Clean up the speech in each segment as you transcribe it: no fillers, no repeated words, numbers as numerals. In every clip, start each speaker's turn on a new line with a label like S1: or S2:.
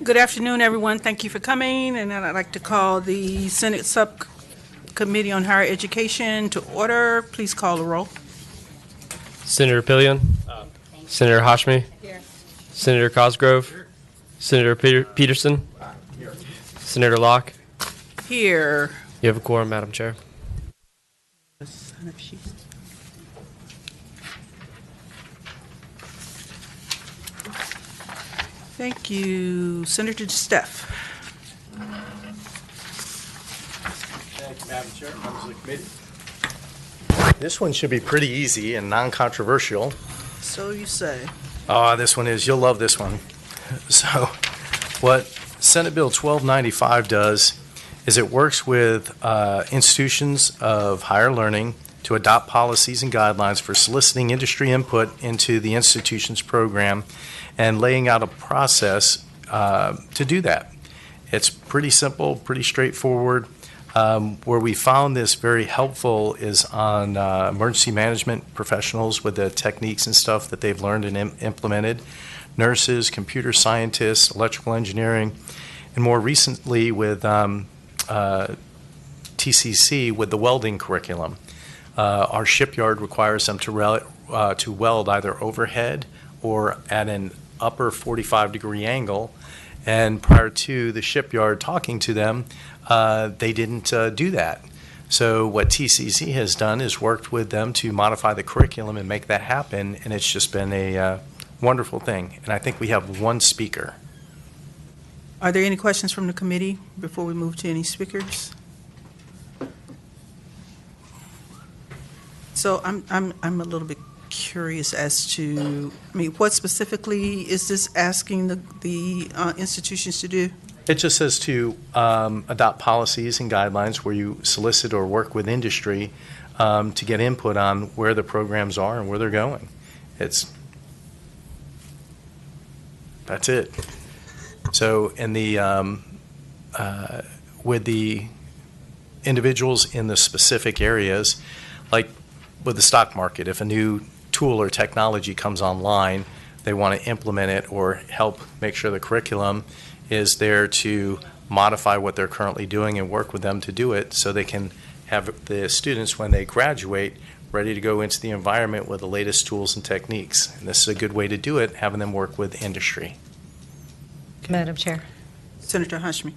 S1: Good afternoon, everyone. Thank you for coming, and I'd like to call the Senate Subcommittee on Higher Education to order. Please call the roll.
S2: Senator Pillion. Senator Hashmi.
S1: Here.
S2: Senator Cosgrove. Senator Peterson. Senator Locke.
S1: Here.
S2: You have a quorum, Madam Chair.
S1: Thank you. Senator Steph.
S3: Thank you, Madam Chair, members of the committee. This one should be pretty easy and non-controversial.
S1: So you say.
S3: This one is. You'll love this one. So what Senate Bill 1295 does is it works with institutions of higher learning to adopt policies and guidelines for soliciting industry input into the institution's program and laying out a process to do that. It's pretty simple, pretty straightforward. Where we found this very helpful is on emergency management professionals with the techniques and stuff that they've learned and implemented, nurses, computer scientists, electrical engineering, and more recently with TCC with the welding curriculum. Our shipyard requires them to weld either overhead or at an upper 45-degree angle, and prior to the shipyard talking to them, they didn't do that. So what TCC has done is worked with them to modify the curriculum and make that happen, and it's just been a wonderful thing. And I think we have one speaker.
S1: Are there any questions from the committee before we move to any speakers? So I'm a little bit curious as to, what specifically is this asking the institutions to do?
S3: It just says to adopt policies and guidelines where you solicit or work with industry to get input on where the programs are and where they're going. That's it. So in the with the individuals in the specific areas, like with the stock market, if a new tool or technology comes online, they want to implement it or help make sure the curriculum is there to modify what they're currently doing and work with them to do it so they can have the students, when they graduate, ready to go into the environment with the latest tools and techniques. And this is a good way to do it, having them work with industry.
S4: Madam Chair.
S1: Senator Hashmi.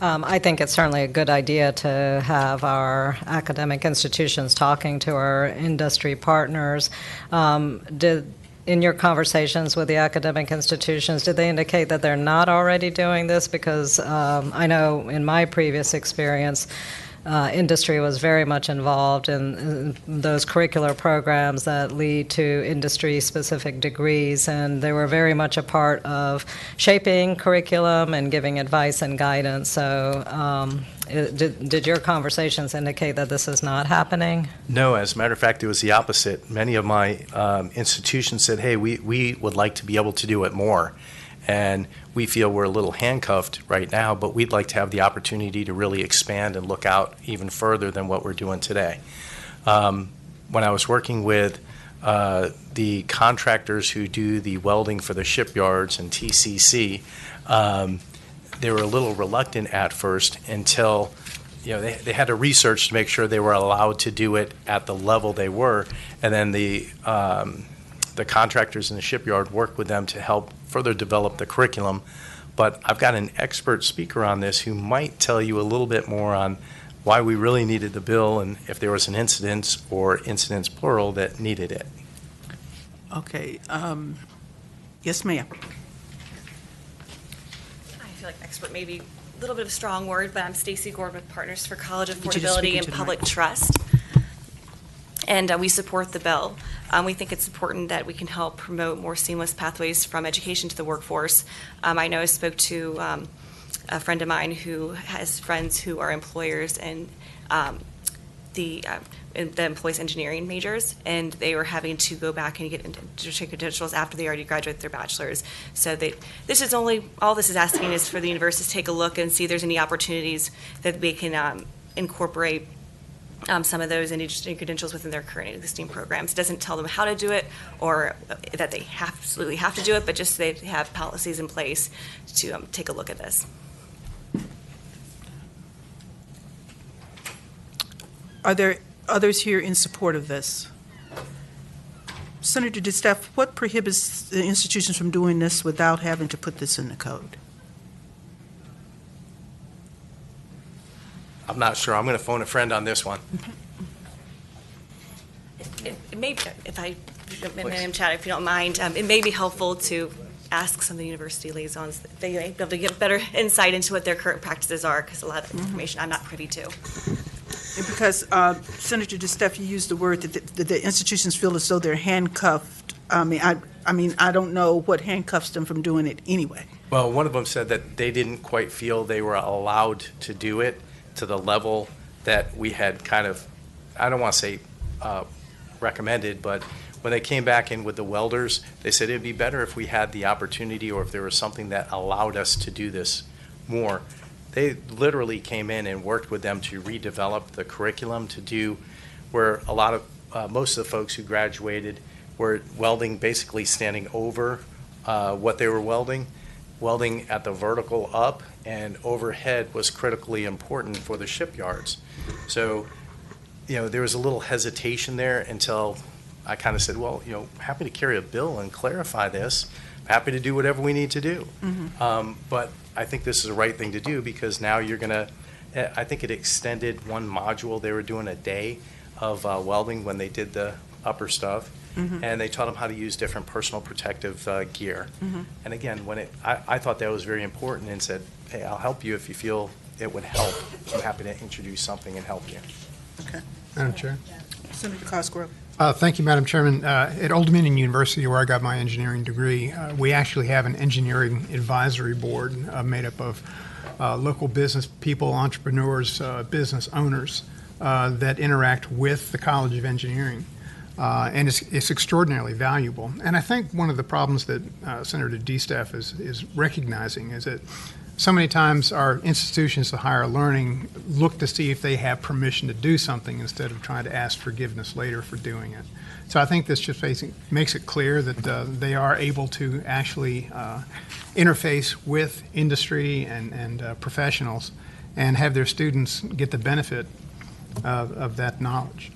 S4: I think it's certainly a good idea to have our academic institutions talking to our industry partners. In your conversations with the academic institutions, did they indicate that they're not already doing this? Because I know in my previous experience, industry was very much involved in those curricular programs that lead to industry-specific degrees, and they were very much a part of shaping curriculum and giving advice and guidance. So did your conversations indicate that this is not happening?
S3: No, as a matter of fact, it was the opposite. Many of my institutions said, hey, we would like to be able to do it more. And we feel we're a little handcuffed right now, but we'd like to have the opportunity to really expand and look out even further than what we're doing today. When I was working with the contractors who do the welding for the shipyards and TCC, they were a little reluctant at first until they had to research to make sure they were allowed to do it at the level they were, and then the contractors in the shipyard worked with them to help further develop the curriculum. But I've got an expert speaker on this who might tell you a little bit more on why we really needed the bill and if there was an incident or incidents plural that needed it.
S1: Okay. Yes, ma'am.
S5: I feel like expert may be a little bit of a strong word, but I'm Stacy Gord with Partners for College Affordability and Public Trust. And we support the bill. We think it's important that we can help promote more seamless pathways from education to the workforce. I know I spoke to a friend of mine who has friends who are employers and the employees engineering majors, and they were having to go back and get into credentials after they already graduated their bachelor's. So all this is asking is for the universities to take a look and see if there's any opportunities that we can incorporate some of those industry credentials within their current existing programs. It doesn't tell them how to do it or that they absolutely have to do it, but just they have policies in place to take a look at this.
S1: Are there others here in support of this? Senator DeStefano, what prohibits the institutions from doing this without having to put this in the code?
S3: I'm not sure. I'm going to phone a friend on this one.
S5: It may, Madam Chair, if you don't mind, it may be helpful to ask some of the university liaisons. They may be able to get better insight into what their current practices are, because a lot of that information I'm not privy to.
S1: Because Senator DeStefano used the word that the institutions feel as though they're handcuffed. I mean, I don't know what handcuffs them from doing it anyway.
S3: Well, one of them said that they didn't quite feel they were allowed to do it to the level that we had kind of, I don't want to say recommended, but when they came back in with the welders, they said it'd be better if we had the opportunity or if there was something that allowed us to do this more. They literally came in and worked with them to redevelop the curriculum to do where a lot of, most of the folks who graduated were welding basically standing over what they were welding at the vertical up, and overhead was critically important for the shipyards. So, there was a little hesitation there until I kind of said, well, happy to carry a bill and clarify this. Happy to do whatever we need to do. But I think this is the right thing to do, because now you're going to, I think it extended one module. They were doing a day of welding when they did the upper stuff. And they taught them how to use different personal protective gear. And again, I thought that was very important, and said, hey, I'll help you if you feel it would help. I'm happy to introduce something and help you.
S1: Okay.
S6: Madam Chair.
S1: Senator Cosgrove.
S6: Thank you, Madam Chairman. At Old Dominion University, where I got my engineering degree, we actually have an engineering advisory board made up of local business people, entrepreneurs, business owners that interact with the College of Engineering. And it's extraordinarily valuable. And I think one of the problems that Senator DeStefano is recognizing is that so many times our institutions of higher learning look to see if they have permission to do something instead of trying to ask forgiveness later for doing it. So I think this just makes it clear that they are able to actually interface with industry and professionals and have their students get the benefit of that knowledge.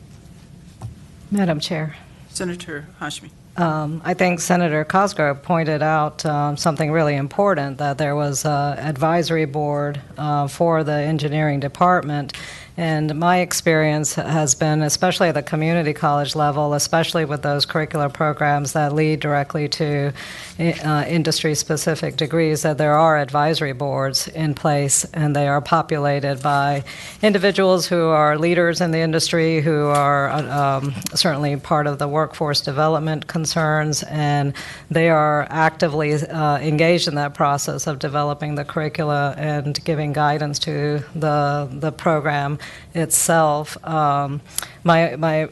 S4: Madam Chair.
S1: Senator Hashmi.
S4: I think Senator Cosgrove pointed out something really important, that there was an advisory board for the engineering department. And my experience has been, especially at the community college level, especially with those curricular programs that lead directly to industry-specific degrees, that there are advisory boards in place, and they are populated by individuals who are leaders in the industry, who are certainly part of the workforce development concerns, and they are actively engaged in that process of developing the curricula and giving guidance to the program itself. My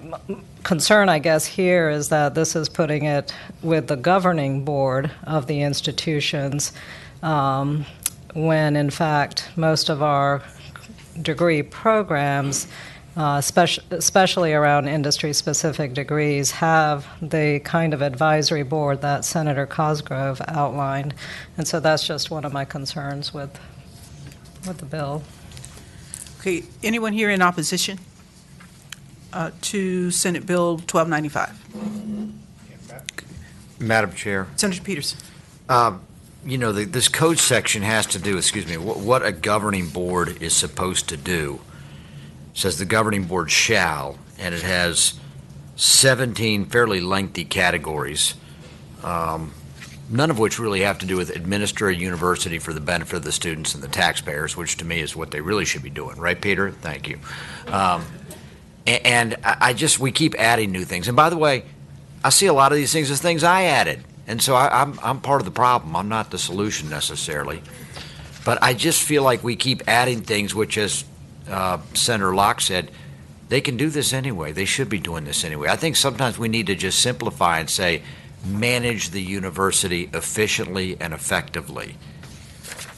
S4: concern, I guess, here is that this is putting it with the governing board of the institutions, when in fact most of our degree programs, especially around industry-specific degrees, have the kind of advisory board that Senator Cosgrove outlined. And so that's just one of my concerns with the bill.
S1: Okay, anyone here in opposition to Senate Bill 1295?
S7: Madam Chair,
S1: Senator Peterson.
S7: this code section has to do, what a governing board is supposed to do. It says the governing board shall, and it has 17 fairly lengthy categories, none of which really have to do with administer a university for the benefit of the students and the taxpayers, which to me is what they really should be doing. Right, Peter? Thank you. And we keep adding new things. And by the way, I see a lot of these things as things I added. And so I'm part of the problem. I'm not the solution necessarily. But I just feel like we keep adding things which, as Senator Locke said, they can do this anyway. They should be doing this anyway. I think sometimes we need to just simplify and say, manage the university efficiently and effectively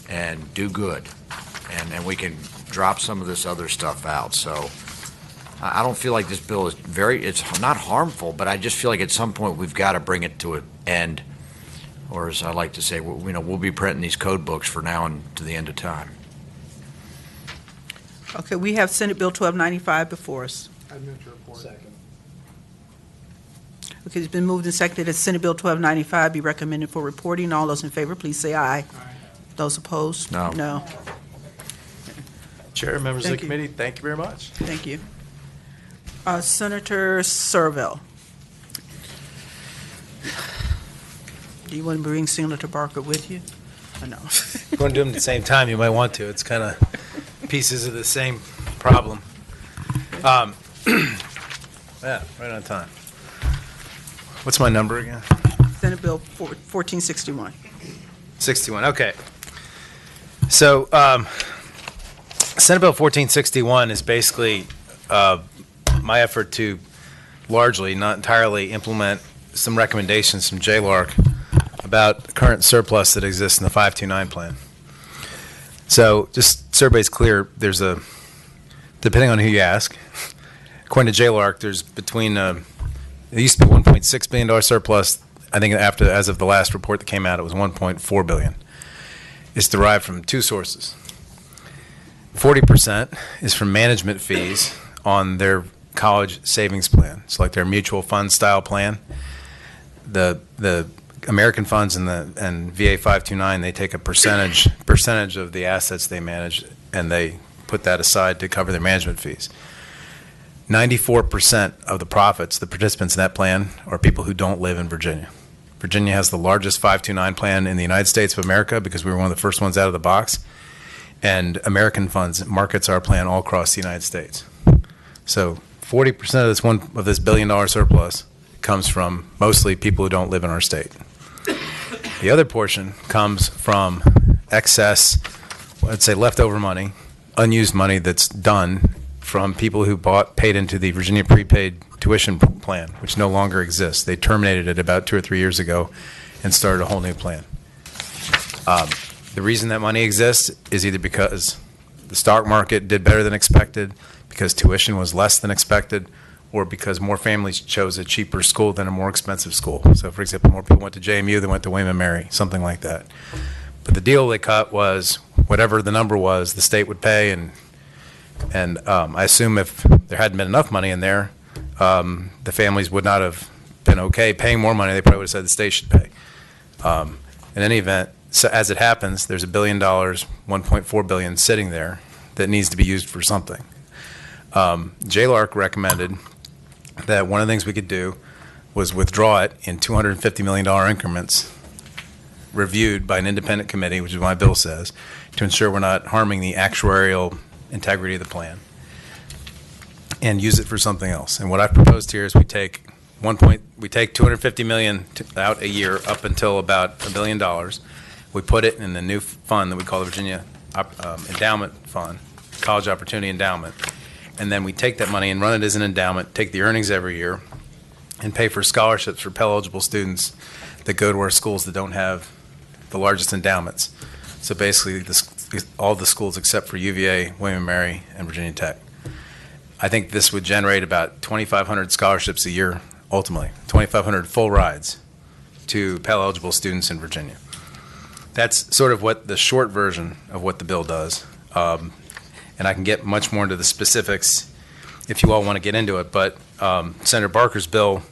S7: and do good. And we can drop some of this other stuff out. So I don't feel like this bill is it's not harmful, but I just feel like at some point we've got to bring it to an end. Or as I like to say, we'll be printing these code books for now and to the end of time.
S1: Okay, we have Senate Bill 1295 before us.
S6: I move to report.
S8: Second.
S1: Okay, it's been moved and seconded that Senate Bill 1295 be recommended for reporting. All those in favor, please say aye.
S6: Aye.
S1: Those opposed?
S7: No.
S1: No.
S3: Chair, members of the
S1: Thank you.
S3: committee, thank you very much.
S1: Thank you. Senator Serville. Do you want to bring Senator Barker with you? Or no?
S8: If you want to do them at the same time, you might want to. It's kind of pieces of the same problem. Yeah, right on time. What's my number again?
S1: Senate Bill 1461.
S8: 61, okay. So, Senate Bill 1461 is basically my effort to largely, not entirely, implement some recommendations from JLARC about the current surplus that exists in the 529 plan. So, just so everybody's clear, depending on who you ask, according to JLARC, there's between, it used to be $1.6 billion surplus. I think as of the last report that came out, it was $1.4 billion. It's derived from two sources. 40% is from management fees on their college savings plan. It's like their mutual fund style plan. The American funds and VA 529, they take a percentage of the assets they manage, and they put that aside to cover their management fees. 94% of the profits, the participants in that plan, are people who don't live in Virginia. Virginia has the largest 529 plan in the United States of America because we were one of the first ones out of the box. And American Funds markets our plan all across the United States. So 40% of this $1 billion surplus comes from mostly people who don't live in our state. The other portion comes from excess, let's say leftover money, unused money that's done from people who paid into the Virginia prepaid tuition plan, which no longer exists. They terminated it about 2 or 3 years ago and started a whole new plan. The reason that money exists is either because the stock market did better than expected, because tuition was less than expected, or because more families chose a cheaper school than a more expensive school. So, for example, more people went to JMU than went to William & Mary, something like that. But the deal they cut was whatever the number was, the state would pay, and I assume if there hadn't been enough money in there, the families would not have been okay paying more money. They probably would have said the state should pay. In any event, so as it happens, there's $1 billion, $1.4 billion sitting there that needs to be used for something. JLARC recommended that one of the things we could do was withdraw it in $250 million increments, reviewed by an independent committee, which is what my bill says, to ensure we're not harming the actuarial integrity of the plan, and use it for something else. And what I've proposed here is we take $250 million out a year up until about $1 billion. We put it in the new fund that we call the Virginia Endowment Fund, College Opportunity Endowment, and then we take that money and run it as an endowment, take the earnings every year, and pay for scholarships for Pell-eligible students that go to our schools that don't have the largest endowments. So basically, all the schools except for UVA, William & Mary, and Virginia Tech. I think this would generate about 2,500 scholarships a year, ultimately, 2,500 full rides to Pell-eligible students in Virginia. That's sort of what the short version of what the bill does. And I can get much more into the specifics if you all want to get into it. But Senator Barker's bill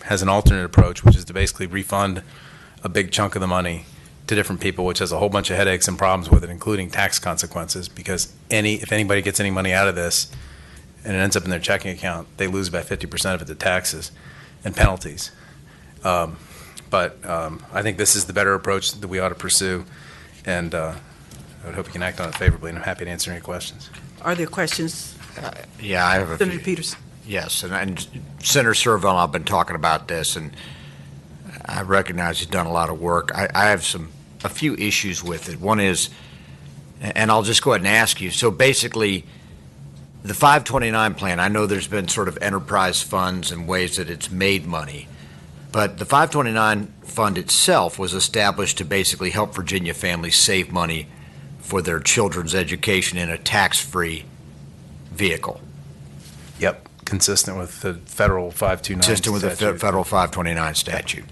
S8: has an alternate approach, which is to basically refund a big chunk of the money to different people, which has a whole bunch of headaches and problems with it, including tax consequences, because if anybody gets any money out of this and it ends up in their checking account, they lose about 50% of it to taxes and penalties. But I think this is the better approach that we ought to pursue, and I would hope you can act on it favorably, and I'm happy to answer any questions.
S1: Are there questions?
S7: Yeah, I have a
S1: Senator
S7: few.
S1: Peterson.
S7: Yes, and Senator Serville and I have been talking about this, and I recognize he's done a lot of work. I have a few issues with it. One is, and I'll just go ahead and ask you, so basically, the 529 plan, I know there's been sort of enterprise funds and ways that it's made money, but the 529 fund itself was established to basically help Virginia families save money for their children's education in a tax-free vehicle.
S8: Yep. consistent with the federal 529
S7: Consistent with the
S8: statute.
S7: federal 529 statute.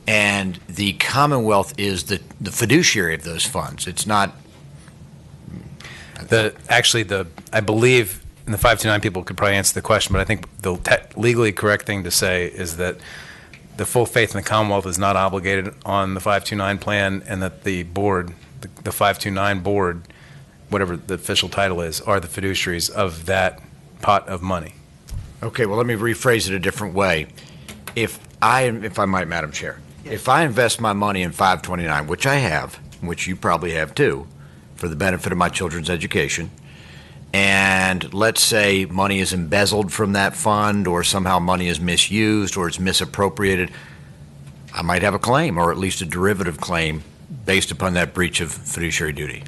S7: And the Commonwealth is the fiduciary of those funds. It's not.
S8: I believe, and the 529 people could probably answer the question, but I think the legally correct thing to say is that the full faith in the Commonwealth is not obligated on the 529 plan, and that the board, the 529 board, whatever the official title is, are the fiduciaries of that pot of money.
S7: Okay, well, let me rephrase it a different way. If I might, Madam Chair, if I invest my money in 529, which I have, which you probably have too, for the benefit of my children's education, and let's say money is embezzled from that fund, or somehow money is misused, or it's misappropriated, I might have a claim, or at least a derivative claim, based upon that breach of fiduciary duty.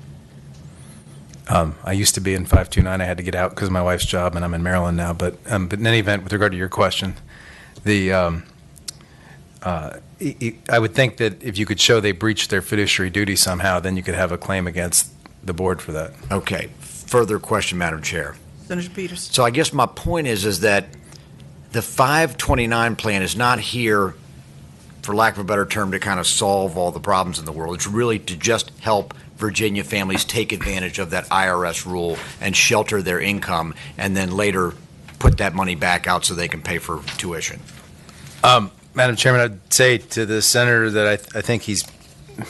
S8: I used to be in 529. I had to get out because of my wife's job, and I'm in Maryland now. But in any event, with regard to your question, I would think that if you could show they breached their fiduciary duty somehow, then you could have a claim against the board for that.
S7: Okay, further question, Madam Chair.
S1: Senator Peterson.
S7: So I guess my point is that the 529 plan is not here, for lack of a better term, to kind of solve all the problems in the world. It's really to just help Virginia families take advantage of that IRS rule and shelter their income, and then later put that money back out so they can pay for tuition.
S8: Madam Chairman, I'd say to the senator that I think he's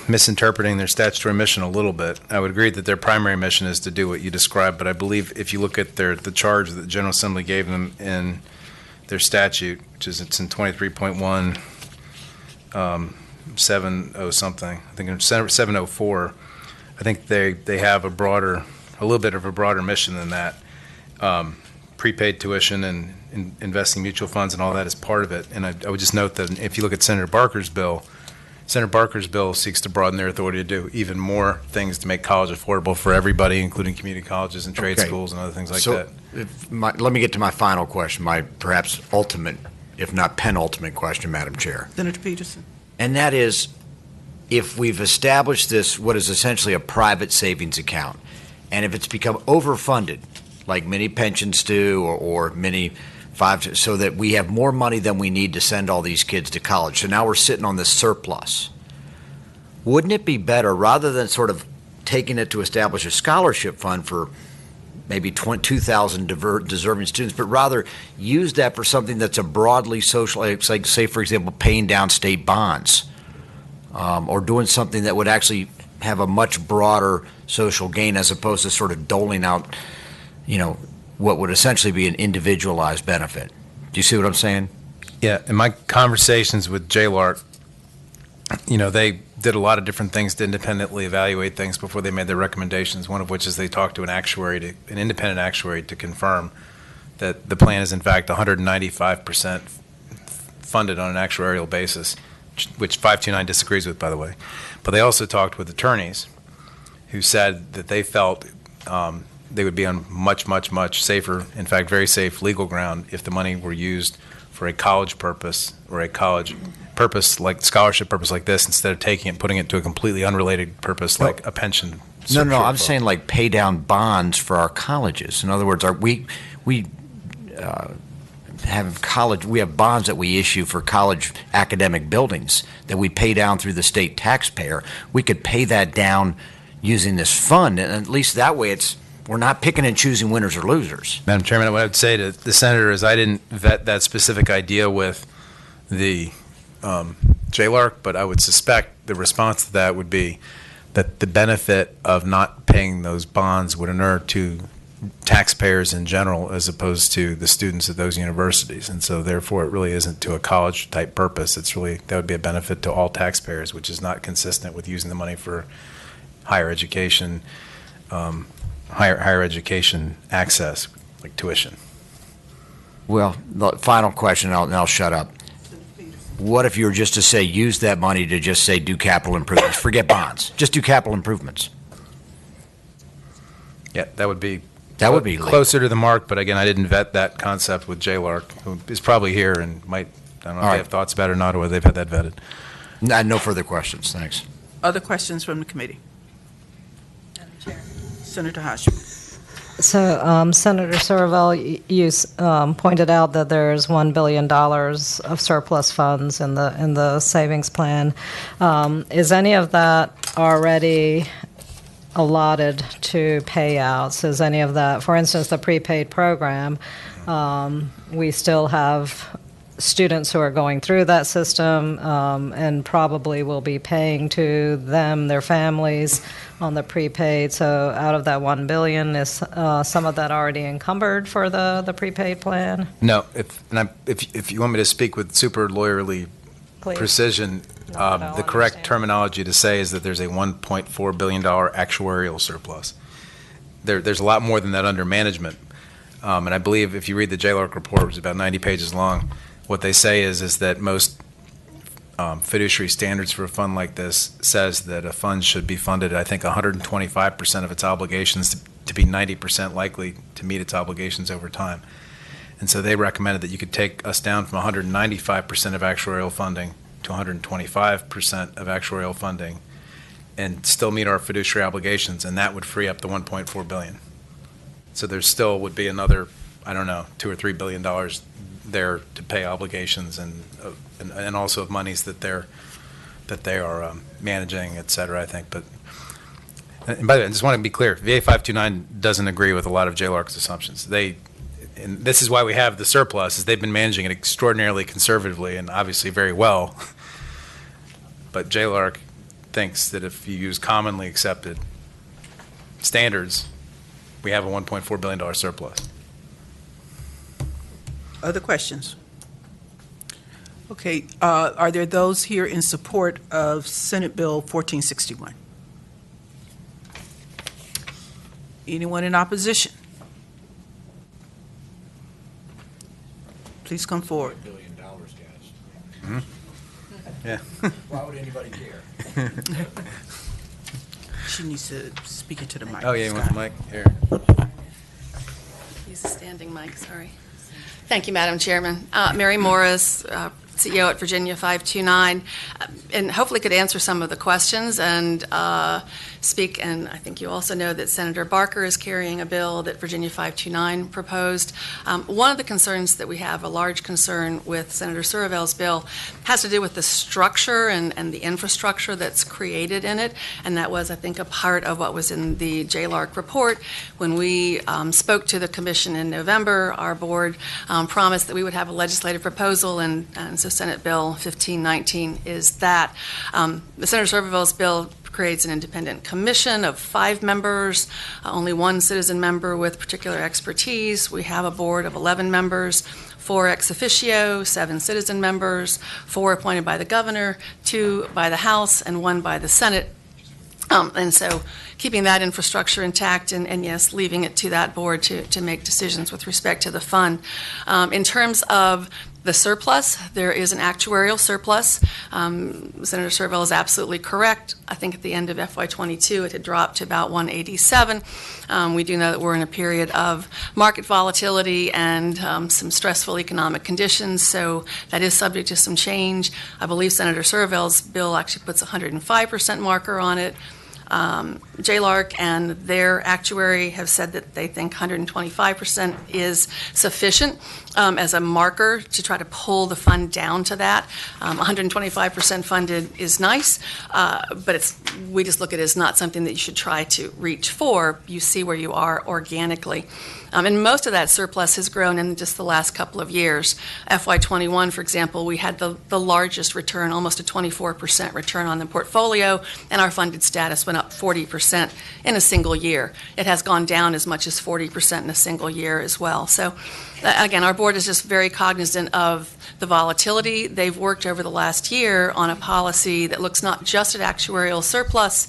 S8: misinterpreting their statutory mission a little bit. I would agree that their primary mission is to do what you described, but I believe if you look at the charge that the General Assembly gave them in their statute, which is it's in 23.1, 70 something, I think it's 704, I think they have a little bit of a broader mission than that. Prepaid tuition and investing mutual funds and all that is part of it. And I would just note that if you look at Senator Barker's bill seeks to broaden their authority to do even more things to make college affordable for everybody, including community colleges and trade schools and other things like that.
S7: Let me get to my final question, my perhaps ultimate, if not penultimate question, Madam Chair.
S1: Senator Peterson.
S7: And that is, if we've established this, what is essentially a private savings account, and if it's become overfunded, like many pensions do, or many so that we have more money than we need to send all these kids to college. So now we're sitting on this surplus. Wouldn't it be better, rather than sort of taking it to establish a scholarship fund for maybe 2,000 deserving students, but rather use that for something that's a broadly social, like say, for example, paying down state bonds, or doing something that would actually have a much broader social gain, as opposed to sort of doling out, what would essentially be an individualized benefit. Do you see what I'm saying?
S8: Yeah, in my conversations with JLARC, they did a lot of different things to independently evaluate things before they made their recommendations, one of which is they talked to an independent actuary to confirm that the plan is in fact 195% funded on an actuarial basis, which 529 disagrees with, by the way. But they also talked with attorneys who said that they felt they would be on much, much, much safer, in fact, very safe legal ground if the money were used for a college purpose or a college purpose, like scholarship purpose like this, instead of taking it and putting it to a completely unrelated purpose like a pension.
S7: No, I'm saying like pay down bonds for our colleges. In other words, we have bonds that we issue for college academic buildings that we pay down through the state taxpayer. We could pay that down using this fund, and at least that way we're not picking and choosing winners or losers.
S8: Madam Chairman, what I would say to the senator is I didn't vet that specific idea with the JLARC, but I would suspect the response to that would be that the benefit of not paying those bonds would inure to taxpayers in general as opposed to the students at those universities. And so therefore it really isn't to a college type purpose. That would be a benefit to all taxpayers, which is not consistent with using the money for higher education, higher education access, like tuition.
S7: Well, the final question, and I'll shut up. What if you were just to say, use that money to just say do capital improvements, forget bonds, just do capital improvements?
S8: Yeah, that would be
S7: legal.
S8: closer to the mark, but again, I didn't vet that concept with JLARC, who is probably here and might, I don't know if they have thoughts about it or not, or whether they've had that vetted.
S7: No further questions, thanks.
S1: Other questions from the committee? Senator Hashmi.
S4: So, Senator Surville, you pointed out that there's $1 billion of surplus funds in the savings plan. Is any of that already allotted to payouts? Is any of that, for instance, the prepaid program, we still have students who are going through that system and probably will be paying to them, their families, on the prepaid. So out of that $1 billion, is some of that already encumbered for the prepaid plan?
S8: No, if you want me to speak with super lawyerly
S4: Please.
S8: precision,
S4: Not at all
S8: the correct
S4: understand.
S8: terminology to say is that there's a $1.4 billion actuarial surplus. There's a lot more than that under management. And I believe if you read the JLARC report, which is about 90 pages long, what they say is that most fiduciary standards for a fund like this says that a fund should be funded, I think, 125% of its obligations to be 90% likely to meet its obligations over time. And so they recommended that you could take us down from 195% of actuarial funding to 125% of actuarial funding and still meet our fiduciary obligations, and that would free up the $1.4 billion. So there still would be another, I don't know, $2 or $3 billion there to pay obligations and also of monies that they are managing, et cetera, I think. But and by the way, I just want to be clear, VA 529 doesn't agree with a lot of JLARC's assumptions. And this is why we have the surplus, is they've been managing it extraordinarily conservatively and obviously very well. But JLARC thinks that if you use commonly accepted standards, we have a $1.4 billion surplus.
S1: Other questions? Okay, are there those here in support of Senate Bill 1461? Anyone in opposition? Please come forward.
S7: $1 billion, guys.
S8: Mm-hmm. Yeah.
S7: Why would anybody care?
S1: She needs to speak into the mic.
S8: Oh, yeah, you want the mic? Here.
S9: Use a standing mic, sorry. Thank you, Madam Chairman. Mary Morris, CEO at Virginia 529, and hopefully could answer some of the questions and speak. And I think you also know that Senator Barker is carrying a bill that Virginia 529 proposed. One of the concerns that we have, a large concern with Senator Surville's bill, has to do with the structure and the infrastructure that's created in it. And that was, I think, a part of what was in the JLARC report. When we spoke to the commission in November, our board promised that we would have a legislative proposal, and so Senate Bill 1519 is that. The Senator Surville's bill creates an independent commission of 5 members, only 1 citizen member with particular expertise. We have a board of 11 members, 4 ex officio, 7 citizen members, 4 appointed by the governor, 2 by the House, and 1 by the Senate. And so keeping that infrastructure intact and yes, leaving it to that board to make decisions with respect to the fund. In terms of the surplus, there is an actuarial surplus. Senator Surville is absolutely correct. I think at the end of FY22, it had dropped to about 187. We do know that we're in a period of market volatility and some stressful economic conditions, so that is subject to some change. I believe Senator Surville's bill actually puts a 105% marker on it. JLARC and their actuary have said that they think 125% is sufficient as a marker to try to pull the fund down to that. 125% funded is nice, but we just look at it as not something that you should try to reach for. You see where you are organically. And most of that surplus has grown in just the last couple of years. FY21, for example, we had the largest return, almost a 24% return on the portfolio, and our funded status went up 40% in a single year. It has gone down as much as 40% in a single year as well. So, again, our board is just very cognizant of the volatility. They've worked over the last year on a policy that looks not just at actuarial surplus,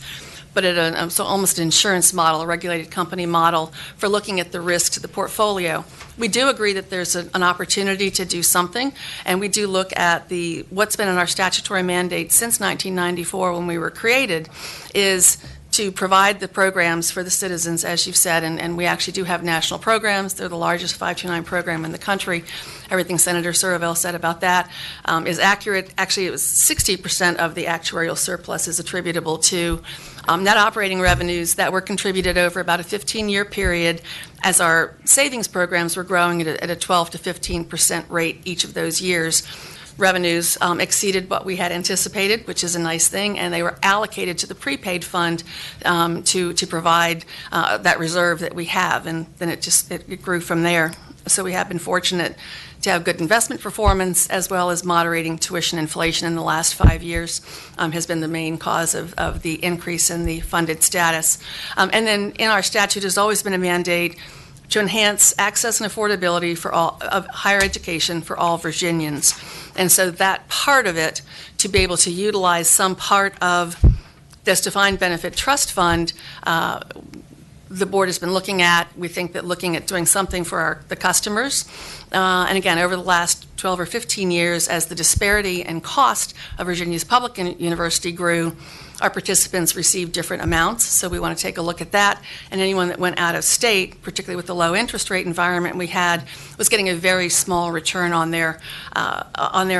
S9: but at so almost an insurance model, a regulated company model for looking at the risk to the portfolio. We do agree that there's an opportunity to do something, and we do look at what's been in our statutory mandate since 1994 when we were created, is to provide the programs for the citizens, as you've said, and we actually do have national programs. They're the largest 529 program in the country. Everything Senator Surville said about that is accurate. Actually, it was 60% of the actuarial surplus is attributable to net operating revenues that were contributed over about a 15-year period as our savings programs were growing at a 12 to 15% rate each of those years. Revenues exceeded what we had anticipated, which is a nice thing, and they were allocated to the prepaid fund to provide that reserve that we have, and then it grew from there. So we have been fortunate to have good investment performance, as well as moderating tuition inflation in the last 5 years has been the main cause of the increase in the funded status. And then in our statute has always been a mandate to enhance access and affordability for all of higher education for all Virginians. And so that part of it, to be able to utilize some part of this defined benefit trust fund, the board has been looking at. We think that looking at doing something for the customers, and again, over the last 12 or 15 years, as the disparity and cost of Virginia's public university grew, our participants received different amounts, so we want to take a look at that. And anyone that went out of state, particularly with the low interest rate environment we had, was getting a very small return on their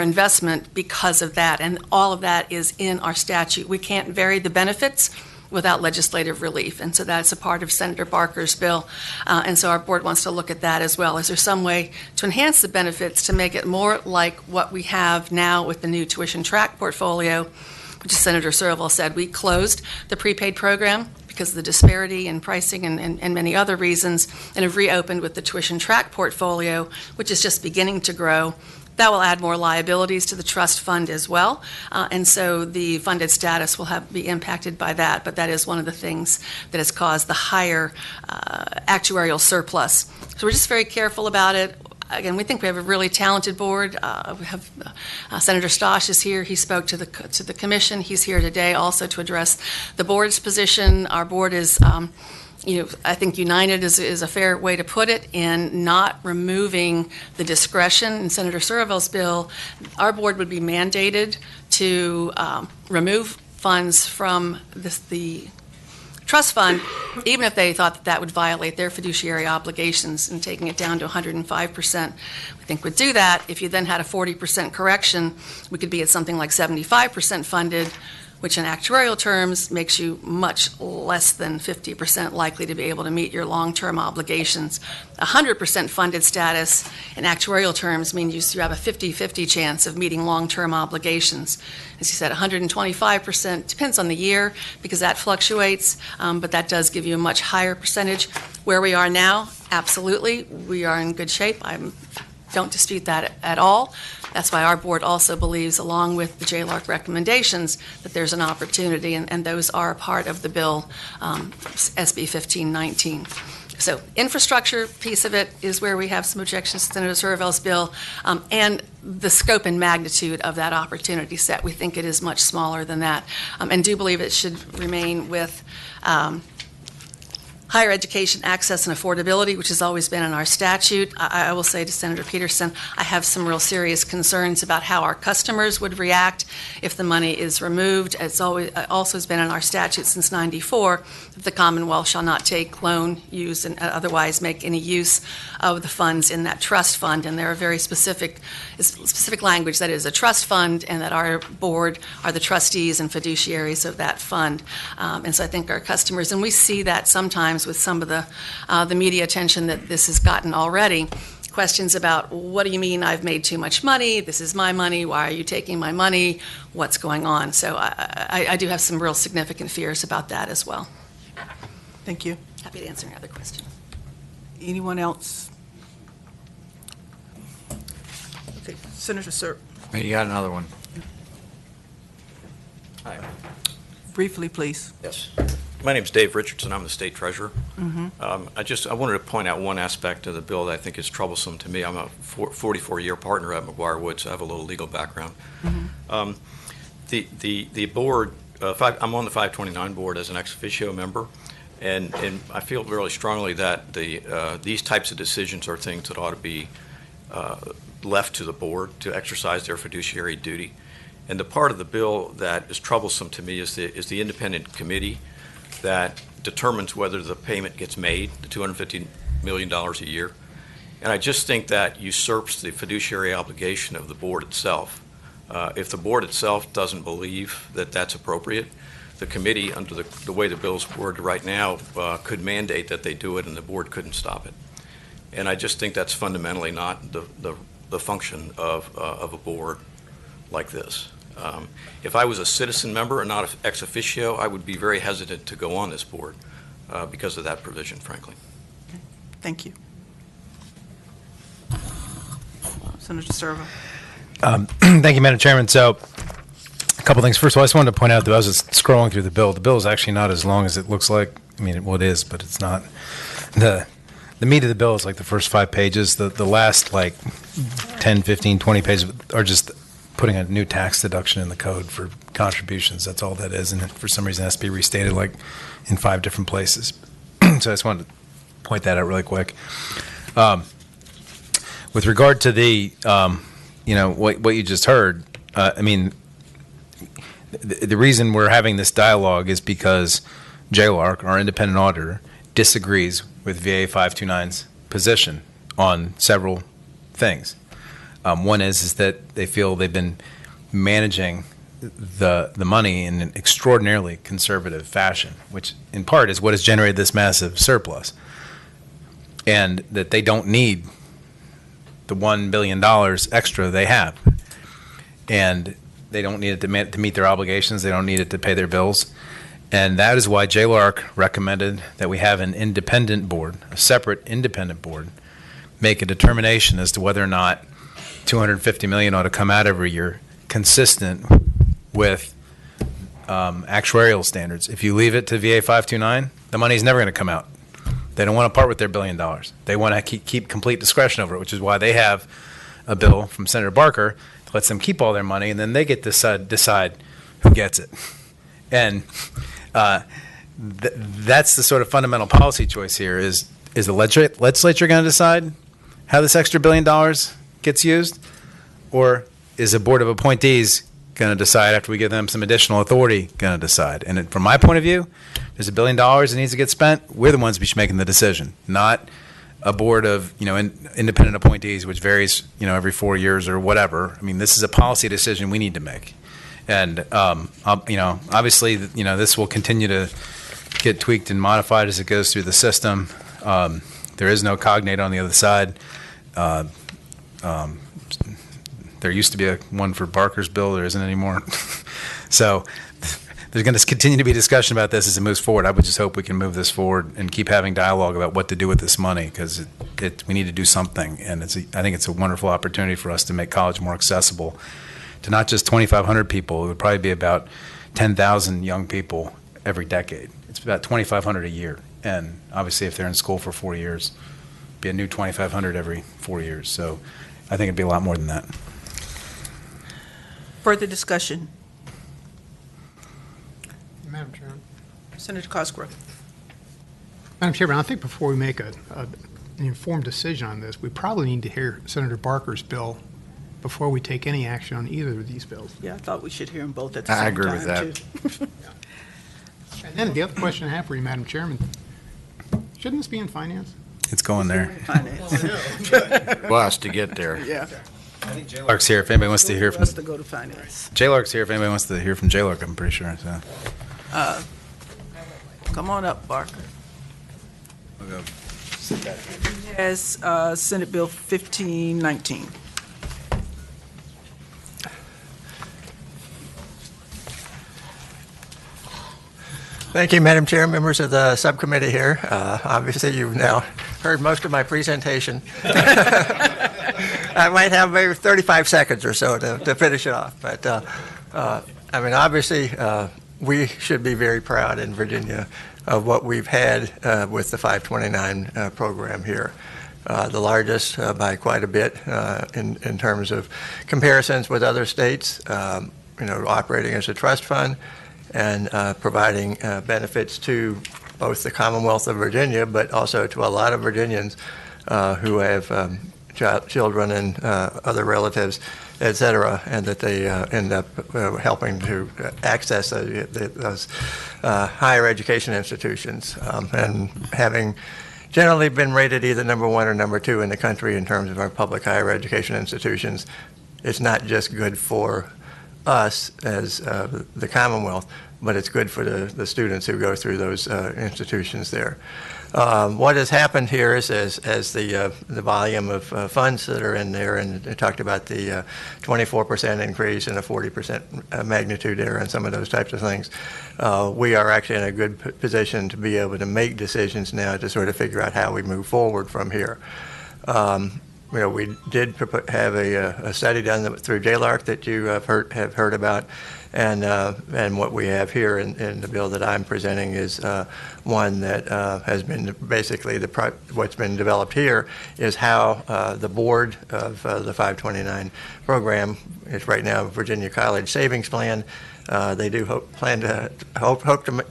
S9: investment because of that. And all of that is in our statute. We can't vary the benefits without legislative relief, and so that's a part of Senator Barker's bill. And so our board wants to look at that as well. Is there some way to enhance the benefits to make it more like what we have now with the new tuition track portfolio, which, as Senator Surville said, we closed the prepaid program because of the disparity in pricing and many other reasons, and have reopened with the tuition track portfolio, which is just beginning to grow. That will add more liabilities to the trust fund as well, and so the funded status will be impacted by that, but that is one of the things that has caused the higher actuarial surplus. So we're just very careful about it. Again, we think we have a really talented board. We have Senator Stosh is here. He spoke to the commission. He's here today also to address the board's position. Our board is, I think united is a fair way to put it in not removing the discretion. In Senator Surville's bill, our board would be mandated to remove funds from the trust fund, even if they thought that would violate their fiduciary obligations, and taking it down to 105%. We think would do that. If you then had a 40% correction, we could be at something like 75% funded, which in actuarial terms makes you much less than 50% likely to be able to meet your long-term obligations. 100% funded status in actuarial terms means you have a 50-50 chance of meeting long-term obligations. As you said, 125% depends on the year because that fluctuates, but that does give you a much higher percentage. Where we are now, absolutely, we are in good shape. I don't dispute that at all. That's why our board also believes, along with the JLARC recommendations, that there's an opportunity, and those are a part of the bill, SB 1519. So infrastructure piece of it is where we have some objections to Senator Surville's bill, and the scope and magnitude of that opportunity set. We think it is much smaller than that, and do believe it should remain with higher education access and affordability, which has always been in our statute. I will say to Senator Peterson, I have some real serious concerns about how our customers would react if the money is removed. It's always also has been in our statute since '94 that the Commonwealth shall not take, loan, use, and otherwise make any use of the funds in that trust fund. And there are very specific language that it is a trust fund, and that our board are the trustees and fiduciaries of that fund. And so I think our customers, and we see that sometimes with some of the media attention that this has gotten already, questions about, what do you mean I've made too much money? This is my money. Why are you taking my money? What's going on? So I do have some real significant fears about that as well.
S1: Thank you.
S9: Happy to answer any other questions.
S1: Anyone else? Okay, Senator Sir,
S7: Hey, you got another one?
S10: Hi.
S1: briefly, please.
S10: Yes. My name's Dave Richardson. I'm the state treasurer. I wanted to point out one aspect of the bill that I think is troublesome to me. I'm a 44-year partner at McGuire Woods, so I have a little legal background. The board, I'm on the 529 board as an ex officio member, and I feel really strongly that these types of decisions are things that ought to be left to the board to exercise their fiduciary duty. And the part of the bill that is troublesome to me is the independent committee that determines whether the payment gets made, the $250 million a year. And I just think that usurps the fiduciary obligation of the board itself. If the board itself doesn't believe that that's appropriate, the committee, under the way the bill's worded right now, could mandate that they do it and the board couldn't stop it. And I just think that's fundamentally not the function of a board like this. If I was a citizen member and not an ex officio, I would be very hesitant to go on this board because of that provision, frankly.
S1: Thank you. Senator Servo.
S8: Thank you, Madam Chairman. So, a couple things. First of all, I just wanted to point out that I was just scrolling through the bill. The bill is actually not as long as it looks like. I mean, well, it is, but it's not. The meat of the bill is like the first 5 pages. The last like 10, 15, 20 pages are just putting a new tax deduction in the code for contributions. That's all that is. And it, for some reason, it has to be restated like in 5 different places. So I just wanted to point that out really quick. With regard to the, what you just heard, I mean, the reason we're having this dialogue is because JLARC, our independent auditor, disagrees with VA 529's position on several things. One is that they feel they've been managing the money in an extraordinarily conservative fashion, which in part is what has generated this massive surplus, and that they don't need the $1 billion extra they have, and they don't need it to meet their obligations. They don't need it to pay their bills. And that is why JLARC recommended that we have an independent board, a separate independent board, make a determination as to whether or not $250 million ought to come out every year, consistent with actuarial standards. If you leave it to VA 529, the money's never going to come out. They don't want to part with their $1 billion. They want to keep complete discretion over it, which is why they have a bill from Senator Barker that lets them keep all their money, and then they get to decide who gets it. And that's the sort of fundamental policy choice here. Is the legislature going to decide how this extra $1 billion gets used, or is a board of appointees going to decide after we give them some additional authority going to decide? And from my point of view, there's $1 billion that needs to get spent. We're the ones who should be making the decision, not a board of independent appointees, which varies every 4 years or whatever. I mean, this is a policy decision we need to make. And obviously, this will continue to get tweaked and modified as it goes through the system. There is no cognate on the other side. There used to be one for Barker's bill. There isn't anymore. So there's going to continue to be discussion about this as it moves forward. I would just hope we can move this forward and keep having dialogue about what to do with this money, because we need to do something. And I think it's a wonderful opportunity for us to make college more accessible to not just 2,500 people. It would probably be about 10,000 young people every decade. It's about 2,500 a year. And obviously, if they're in school for 4 years, it'd be a new 2,500 every 4 years. So I think it'd be a lot more than that.
S1: Further discussion.
S6: Madam Chairman.
S1: Senator Cosgrove.
S6: Madam Chairman, I think before we make an informed decision on this, we probably need to hear Senator Barker's bill before we take any action on either of these bills.
S1: Yeah, I thought we should hear them both at the same time.
S8: I agree with that.
S1: Too.
S6: And then the other question I have for you, Madam Chairman, shouldn't this be in finance?
S8: It's going there.
S1: Finance.
S7: Bus to get there.
S1: Yeah.
S8: I think JLARC's here if anybody wants to hear
S1: For
S8: from
S1: us to go to finance.
S8: JLARC's here if anybody wants to hear from JLARC, I'm pretty sure. So.
S1: Come on up, Barker.
S8: We'll go.
S1: As Senate Bill 1519.
S11: Thank you, Madam Chair, members of the subcommittee here. Obviously, you've now heard most of my presentation. I might have maybe 35 seconds or so to finish it off. But, I mean, obviously, we should be very proud in Virginia of what we've had with the 529 program here. The largest by quite a bit in terms of comparisons with other states, operating as a trust fund and providing benefits to both the Commonwealth of Virginia, but also to a lot of Virginians who have children and other relatives, et cetera, and that they end up helping to access those higher education institutions, and having generally been rated either number 1 or number 2 in the country in terms of our public higher education institutions. It's not just good for us as the Commonwealth, but it's good for the students who go through those institutions there. What has happened here is as the volume of funds that are in there, and I talked about the 24% increase and a 40% magnitude there and some of those types of things, we are actually in a good position to be able to make decisions now to sort of figure out how we move forward from here. We did have a study done through JLARC that you have heard about, and what we have here in the bill that I'm presenting is one that has been basically what's been developed here is how the board of the 529 program is right now Virginia College Savings Plan. They do hope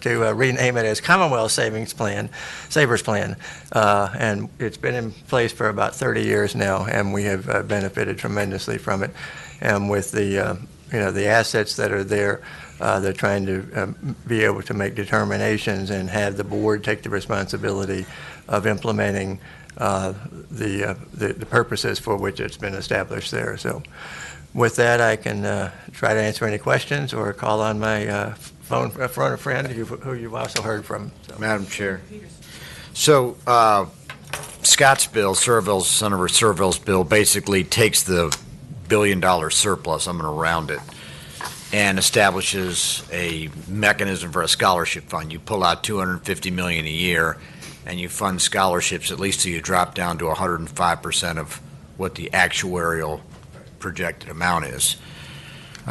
S11: to rename it as Commonwealth Savers Plan, and it's been in place for about 30 years now, and we have benefited tremendously from it. And with the the assets that are there, they're trying to be able to make determinations and have the board take the responsibility of implementing the purposes for which it's been established there. So. With that, I can try to answer any questions or call on my phone friend who you've also heard from. So.
S7: Madam Chair. So Scott's bill, Senator Surville's bill, basically takes the $1 billion surplus, I'm going to round it, and establishes a mechanism for a scholarship fund. You pull out $250 million a year, and you fund scholarships at least till you drop down to 105% of what the actuarial projected amount is.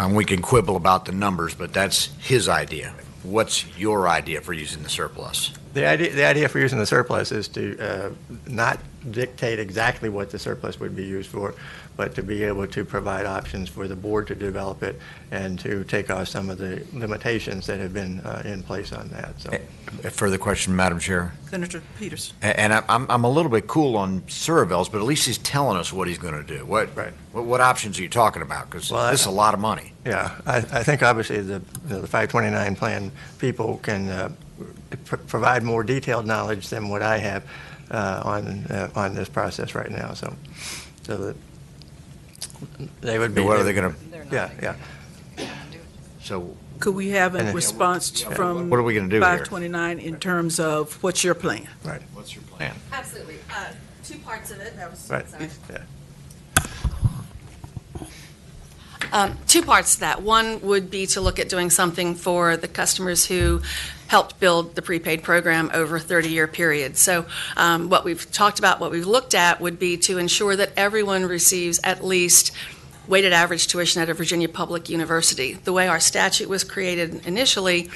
S7: We can quibble about the numbers, but that's his idea. What's your idea for using the surplus?
S11: The idea for using the surplus is to not dictate exactly what the surplus would be used for, but to be able to provide options for the board to develop it and to take off some of the limitations that have been in place on that. So,
S7: a further question, Madam Chair.
S1: Senator Peters.
S7: And I'm a little bit cool on Surville's, but at least he's telling us what he's going to do. What options are you talking about? Because this is a lot of money.
S11: Yeah, I think obviously the 529 plan people can provide more detailed knowledge than what I have on this process right now. So that they would be.
S7: What are they going to?
S11: Yeah.
S7: So
S1: could we have a response from
S7: what are we going to do
S1: 529 in terms of what's your plan?
S11: Right.
S7: What's your plan?
S9: Absolutely. Two parts of it.
S11: Right.
S9: Sorry.
S11: Yeah.
S9: Two parts to that. One would be to look at doing something for the customers who helped build the prepaid program over a 30-year period. So what we've talked about, what we've looked at would be to ensure that everyone receives at least weighted average tuition at a Virginia public university. The way our statute was created initially,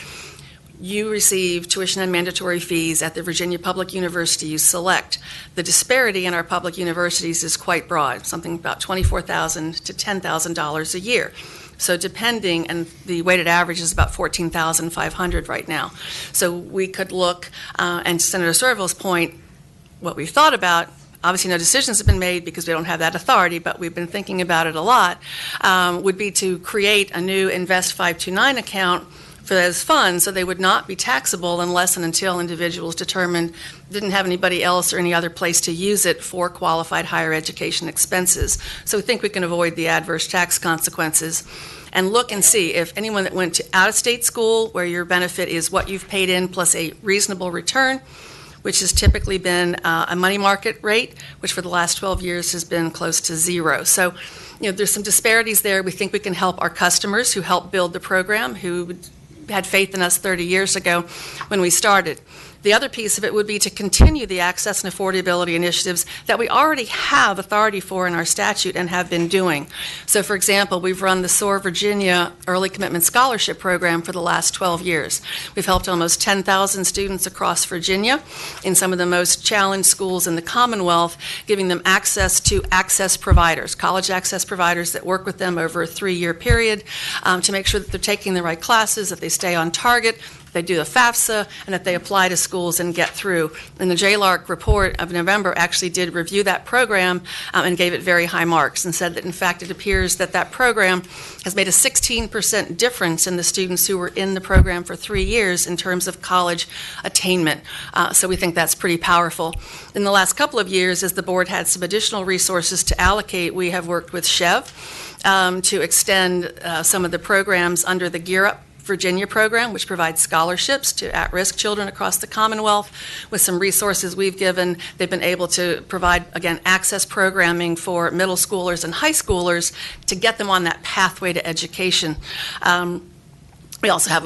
S9: you receive tuition and mandatory fees at the Virginia public university you select. The disparity in our public universities is quite broad, something about $24,000 to $10,000 a year. So depending, and the weighted average is about $14,500 right now. So we could look, and to Senator Surville's point, what we've thought about, obviously no decisions have been made because we don't have that authority, but we've been thinking about it a lot, would be to create a new Invest 529 account for those funds, so they would not be taxable unless and until individuals determined didn't have anybody else or any other place to use it for qualified higher education expenses. So we think we can avoid the adverse tax consequences and look and see if anyone that went to out-of-state school where your benefit is what you've paid in plus a reasonable return, which has typically been a money market rate, which for the last 12 years has been close to zero. So, there's some disparities there. We think we can help our customers who helped build the program, who had faith in us 30 years ago when we started. The other piece of it would be to continue the access and affordability initiatives that we already have authority for in our statute and have been doing. So, for example, we've run the SOAR Virginia Early Commitment Scholarship Program for the last 12 years. We've helped almost 10,000 students across Virginia in some of the most challenged schools in the Commonwealth, giving them access to access providers, college access providers that work with them over a 3-year period to make sure that they're taking the right classes, that they stay on target, they do the FAFSA, and that they apply to schools and get through. And the JLARC report of November actually did review that program and gave it very high marks and said that, in fact, it appears that that program has made a 16% difference in the students who were in the program for 3 years in terms of college attainment. So we think that's pretty powerful. In the last couple of years, as the board had some additional resources to allocate, we have worked with Chev to extend some of the programs under the Gear Up Virginia program, which provides scholarships to at-risk children across the Commonwealth. With some resources we've given, they've been able to provide, again, access programming for middle schoolers and high schoolers to get them on that pathway to education. We also have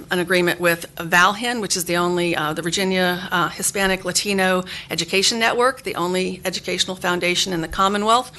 S9: an agreement with VALHIN, which is the only, the Virginia Hispanic Latino Education Network, the only educational foundation in the Commonwealth,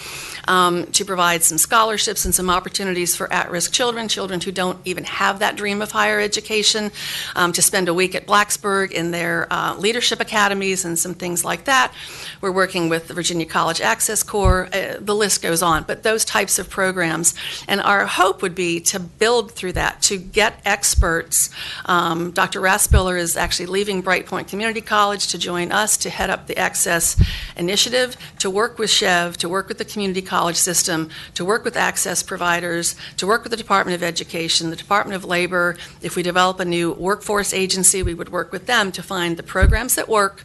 S9: to provide some scholarships and some opportunities for at-risk children, children who don't even have that dream of higher education, to spend a week at Blacksburg in their leadership academies and some things like that. We're working with the Virginia College Access Corps. The list goes on, but those types of programs. And our hope would be to build through that, to get experts. Dr. Raspiller is actually leaving Bright Point Community College to join us to head up the Access Initiative, to work with Chev, to work with the community college system, to work with access providers, to work with the Department of Education, the Department of Labor. If we develop a new workforce agency, we would work with them to find the programs that work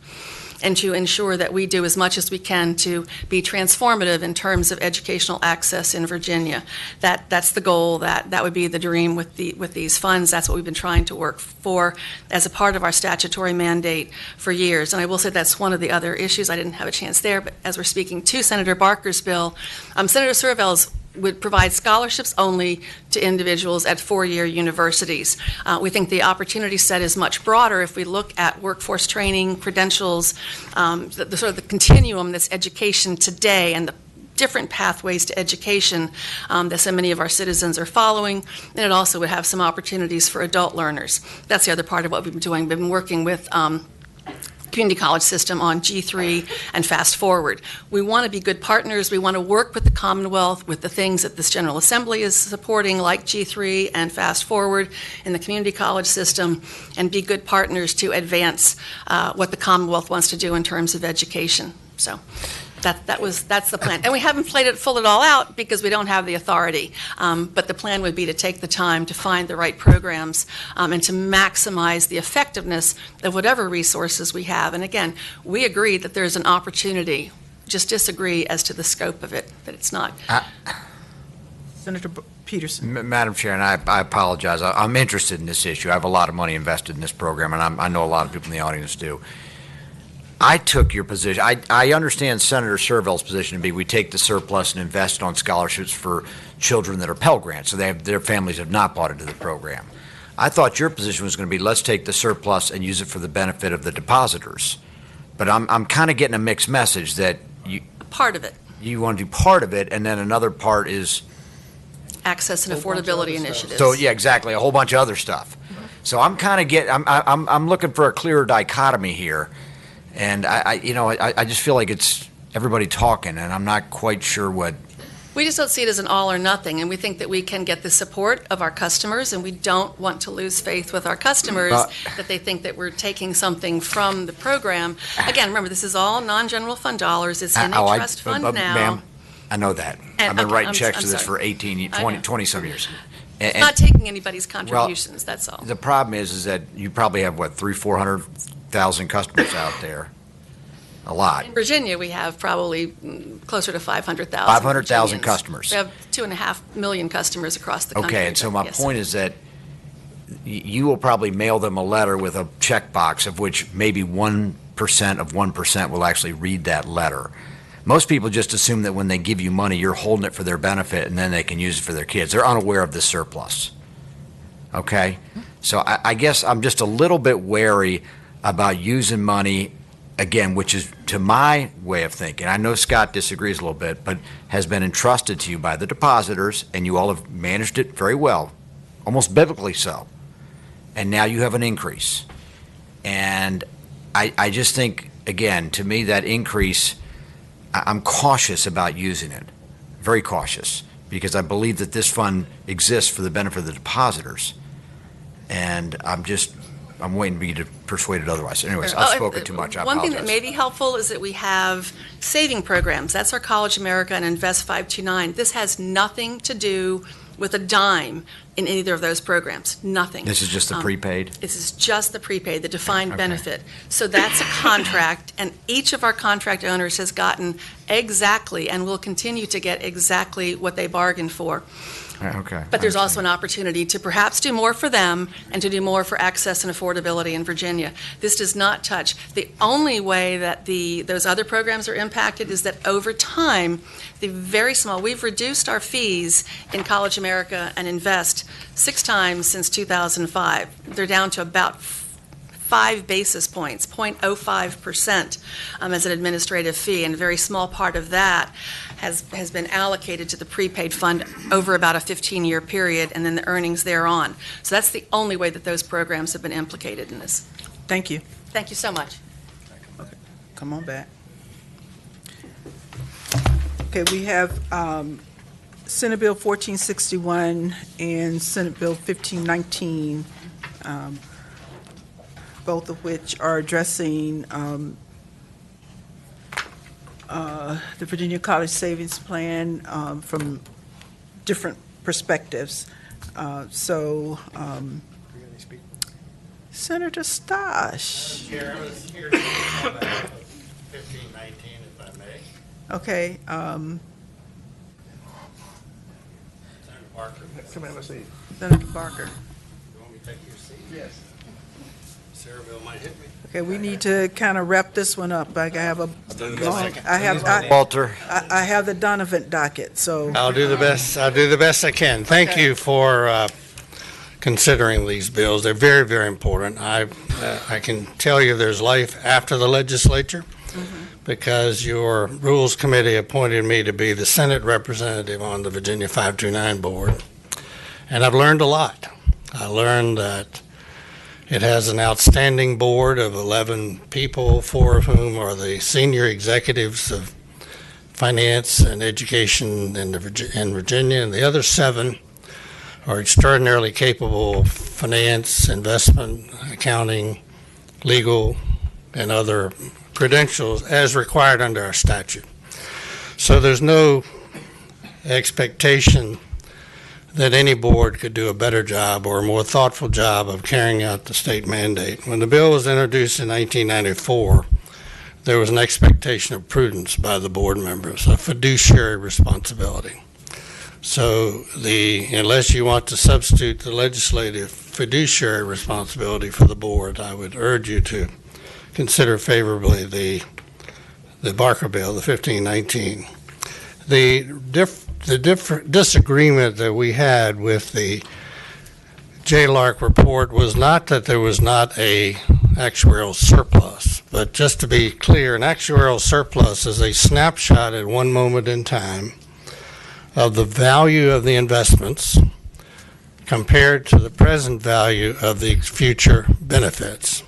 S9: and to ensure that we do as much as we can to be transformative in terms of educational access in Virginia. That's the goal. That would be the dream with these funds. That's what we've been trying to work for as a part of our statutory mandate for years. And I will say that's one of the other issues. I didn't have a chance there, but as we're speaking to Senator Barker's bill, Senator Surville's would provide scholarships only to individuals at four-year universities. We think the opportunity set is much broader if we look at workforce training, credentials, the sort of the continuum that's education today and the different pathways to education that so many of our citizens are following, and it also would have some opportunities for adult learners. That's the other part of what we've been doing. We've been working with community college system on G3 and Fast Forward. We want to be good partners. We want to work with the Commonwealth with the things that this General Assembly is supporting, like G3 and Fast Forward in the community college system, and be good partners to advance what the Commonwealth wants to do in terms of education. So that's the plan. And we haven't played it all out because we don't have the authority. But the plan would be to take the time to find the right programs and to maximize the effectiveness of whatever resources we have. And again, we agree that there's an opportunity, just disagree as to the scope of it, that it's not.
S1: Senator Peterson.
S7: Madam Chair, and I apologize. I'm interested in this issue. I have a lot of money invested in this program, and I know a lot of people in the audience do. I took your position. I understand Senator Surville's position to be we take the surplus and invest it on scholarships for children that are Pell Grants, so their families have not bought into the program. I thought your position was going to be let's take the surplus and use it for the benefit of the depositors. But I'm kind of getting a mixed message that
S9: part of it.
S7: You want to do part of it, and then another part is
S9: access and affordability initiatives.
S7: So yeah, exactly, a whole bunch of other stuff. So I'm kind of I'm looking for a clearer dichotomy here. And I just feel like it's everybody talking, and I'm not quite sure what.
S9: We just don't see it as an all or nothing, and we think that we can get the support of our customers, and we don't want to lose faith with our customers that they think that we're taking something from the program. Again, remember, this is all non-general fund dollars. It's in a trust fund now.
S7: Ma'am, I know that. I've been writing checks to this for 18, 20 some years.
S9: It's not taking anybody's contributions, that's all.
S7: The problem is that you probably have, 400,000 customers out there. A lot.
S9: In Virginia, we have probably closer to 500,000.
S7: 500,000 customers.
S9: We have 2.5 million customers across the country.
S7: Okay, and so my point is that you will probably mail them a letter with a checkbox of which maybe 1% of 1% will actually read that letter. Most people just assume that when they give you money, you're holding it for their benefit and then they can use it for their kids. They're unaware of the surplus. Okay? So I guess I'm just a little bit wary about using money, again, which is to my way of thinking. I know Scott disagrees a little bit, but has been entrusted to you by the depositors, and you all have managed it very well, almost biblically so. And now you have an increase. And I just think, again, to me, that increase, I'm cautious about using it, very cautious, because I believe that this fund exists for the benefit of the depositors. And I'm just I'm waiting to be persuaded otherwise. Anyways,
S9: Oh,
S7: I've
S9: and,
S7: spoken too much. I
S9: One thing that
S7: apologize.
S9: may be helpful is that we have saving programs. That's our College America and Invest 529. This has nothing to do with a dime in either of those programs. Nothing.
S7: This is just the prepaid?
S9: This is just the prepaid, the defined
S7: Okay.
S9: benefit. So that's a contract, and each of our contract owners has gotten exactly and will continue to get exactly what they bargained for.
S7: Okay.
S9: But there's also an opportunity to perhaps do more for them and to do more for access and affordability in Virginia. This does not touch. The only way that those other programs are impacted is that over time, we've reduced our fees in College America and Invest 6 times since 2005. They're down to about 5 basis points, 0.05% as an administrative fee, and a very small part of that has been allocated to the prepaid fund over about a 15-year period, and then the earnings thereon. So that's the only way that those programs have been implicated in this.
S1: Thank you.
S9: Thank you so much.
S1: Come on back. Okay, we have Senate Bill 1461 and Senate Bill 1519, both of which are addressing the Virginia College Savings Plan from different perspectives. Senator Stosh.
S12: Chair, I was here to talk about 1519, if I may.
S1: Okay.
S12: Senator Barker.
S11: Come have a seat.
S1: Senator Barker.
S12: You want me to take your seat?
S11: Yes.
S12: Sarahville might hit me.
S1: Okay, we need to kind of wrap this one up. I have a long,
S7: Walter.
S1: I have the Donovan docket, so.
S12: I'll do the best I can. Thank you for considering these bills. They're very, very important. I can tell you there's life after the legislature because your Rules Committee appointed me to be the Senate representative on the Virginia 529 board. And I've learned a lot. I learned that it has an outstanding board of 11 people, 4 of whom are the senior executives of finance and education in Virginia, and the other 7 are extraordinarily capable of finance, investment, accounting, legal, and other credentials as required under our statute. So there's no expectation that any board could do a better job or a more thoughtful job of carrying out the state mandate. When the bill was introduced in 1994, there was an expectation of prudence by the board members, a fiduciary responsibility. So unless you want to substitute the legislative fiduciary responsibility for the board, I would urge you to consider favorably the Barker bill, the 1519. The different disagreement that we had with the JLARC report was not that there was not a actuarial surplus, but just to be clear, an actuarial surplus is a snapshot at one moment in time of the value of the investments compared to the present value of the future benefits.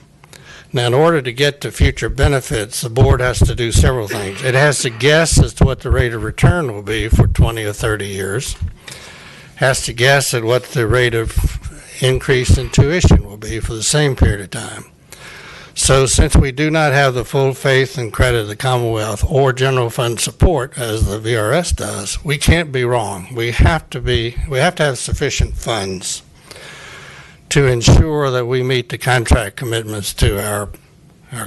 S12: Now, in order to get to future benefits, the board has to do several things. It has to guess as to what the rate of return will be for 20 or 30 years, has to guess at what the rate of increase in tuition will be for the same period of time. So since we do not have the full faith and credit of the Commonwealth or general fund support, as the VRS does, we can't be wrong. We have to have sufficient funds to ensure that we meet the contract commitments to our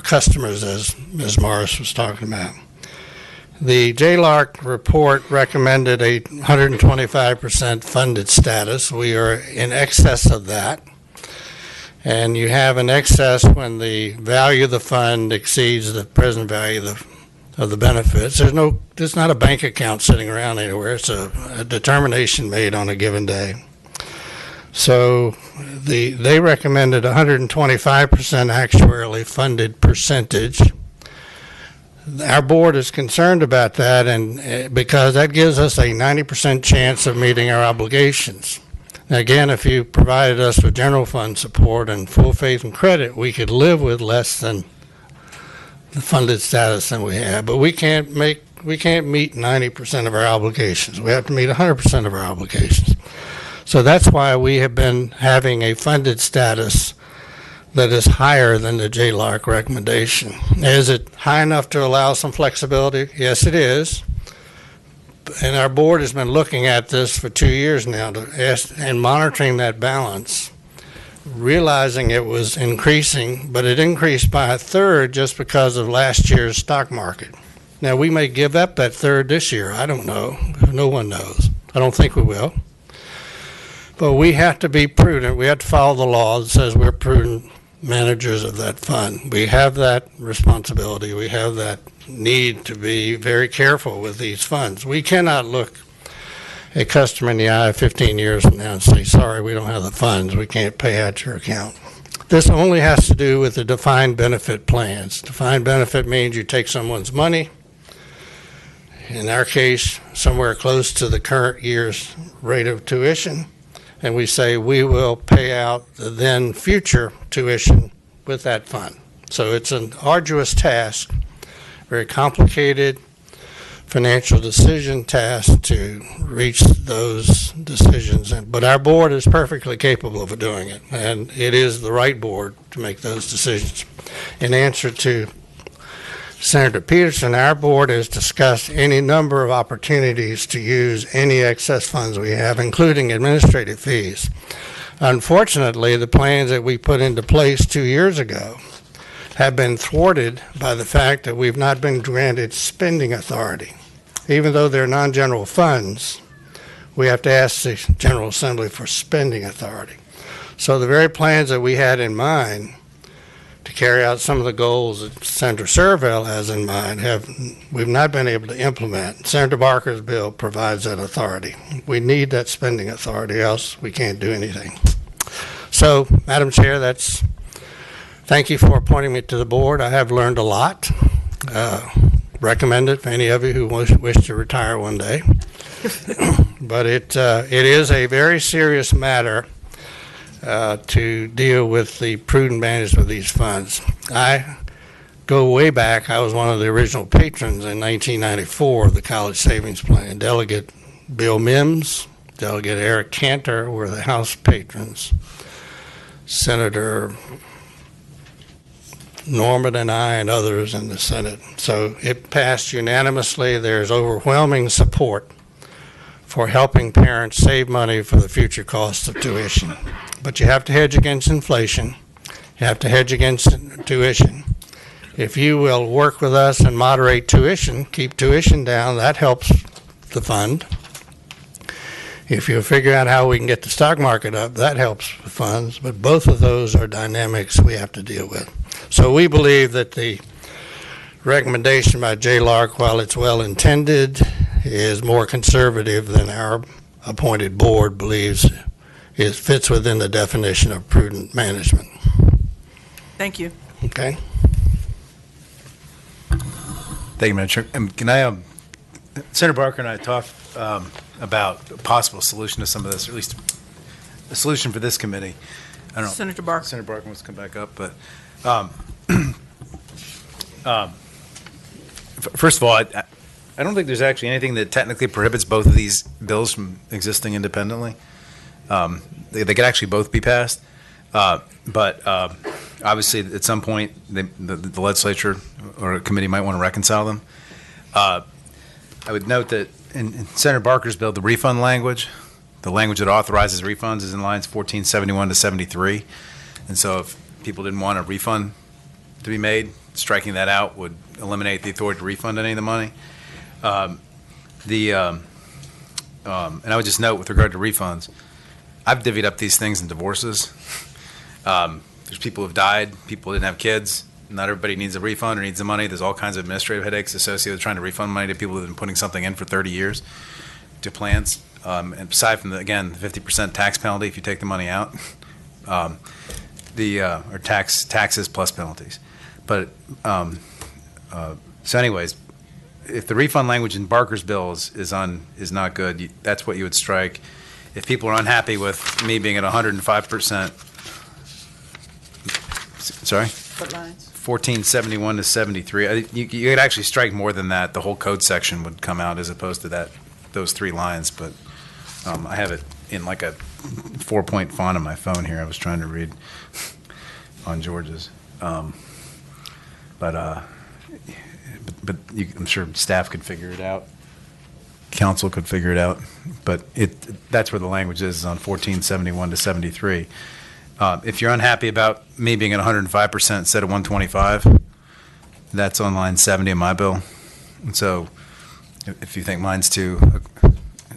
S12: customers, as Ms. Morris was talking about. The JLARC report recommended a 125% funded status. We are in excess of that. And you have an excess when the value of the fund exceeds the present value of the benefits. There's not a bank account sitting around anywhere. It's a determination made on a given day. So they recommended 125% actuarially funded percentage. Our board is concerned about that, and because that gives us a 90% chance of meeting our obligations. Now, again, if you provided us with general fund support and full faith and credit, we could live with less than the funded status than we have. But we can't meet 90% of our obligations. We have to meet 100% of our obligations. So that's why we have been having a funded status that is higher than the JLARC recommendation. Is it high enough to allow some flexibility? Yes, it is. And our board has been looking at this for 2 years now and monitoring that balance, realizing it was increasing, but it increased by a third just because of last year's stock market. Now, we may give up that third this year. I don't know. No one knows. I don't think we will. But we have to be prudent. We have to follow the law that says we're prudent managers of that fund. We have that responsibility. We have that need to be very careful with these funds. We cannot look a customer in the eye 15 years from now and say, sorry, we don't have the funds. We can't pay out your account. This only has to do with the defined benefit plans. Defined benefit means you take someone's money, in our case, somewhere close to the current year's rate of tuition, and we say we will pay out the then future tuition with that fund. So it's an arduous task, very complicated financial decision task to reach those decisions. But our board is perfectly capable of doing it, and it is the right board to make those decisions. In answer to Senator Peterson, our board has discussed any number of opportunities to use any excess funds we have, including administrative fees. Unfortunately, the plans that we put into place 2 years ago have been thwarted by the fact that we've not been granted spending authority. Even though they're non-general funds, we have to ask the General Assembly for spending authority. So the very plans that we had in mind to carry out some of the goals that Senator Servell has in mind we've not been able to implement. Senator Barker's bill provides that authority. We need that spending authority, else we can't do anything. So, Madam Chair, thank you for appointing me to the board. I have learned a lot. Recommend it for any of you who wish to retire one day. But it is a very serious matter to deal with the prudent management of these funds. I go way back. I was one of the original patrons in 1994 of the College Savings Plan. Delegate Bill Mims, Delegate Eric Cantor were the House patrons. Senator Norman and I and others in the Senate. So it passed unanimously. There's overwhelming support for helping parents save money for the future costs of tuition. But you have to hedge against inflation. You have to hedge against tuition. If you will work with us and moderate tuition, keep tuition down, that helps the fund. If you figure out how we can get the stock market up, that helps the funds. But both of those are dynamics we have to deal with. So we believe that the recommendation by JLARC, while it's well intended, is more conservative than our appointed board believes it fits within the definition of prudent management.
S1: Thank you.
S12: Okay.
S8: Thank you, Madam Chair. Can I, Senator Barker and I talked about a possible solution to some of this, or at least a solution for this committee. I don't know.
S1: Senator Barker.
S8: Senator Barker wants to come back up, but first of all, I don't think there's actually anything that technically prohibits both of these bills from existing independently. They could actually both be passed, but obviously at some point the legislature or a committee might want to reconcile them. I would note that in Senator Barker's bill, the refund language, the language that authorizes refunds is in lines 1471 to 73, and so if people didn't want a refund to be made, striking that out would eliminate the authority to refund any of the money. And I would just note with regard to refunds, I've divvied up these things in divorces. There's people who've died, people who didn't have kids. Not everybody needs a refund or needs the money. There's all kinds of administrative headaches associated with trying to refund money to people who've been putting something in for 30 years to plans. And aside from, the 50% tax penalty if you take the money out, or taxes plus penalties. But so anyways, if the refund language in Barker's bill is not good, that's what you would strike. If people are unhappy with me being at 105%, sorry?
S1: What lines?
S8: 1471 to 73. You could actually strike more than that. The whole code section would come out as opposed to those 3 lines. But I have it in like a 4-point font on my phone here. I was trying to read. on George's. But I'm sure staff could figure it out. Council could figure it out. But that's where the language is on 1471 to 73. If you're unhappy about me being at 105% instead of 125, that's on line 70 in my bill. And so if you think mine's too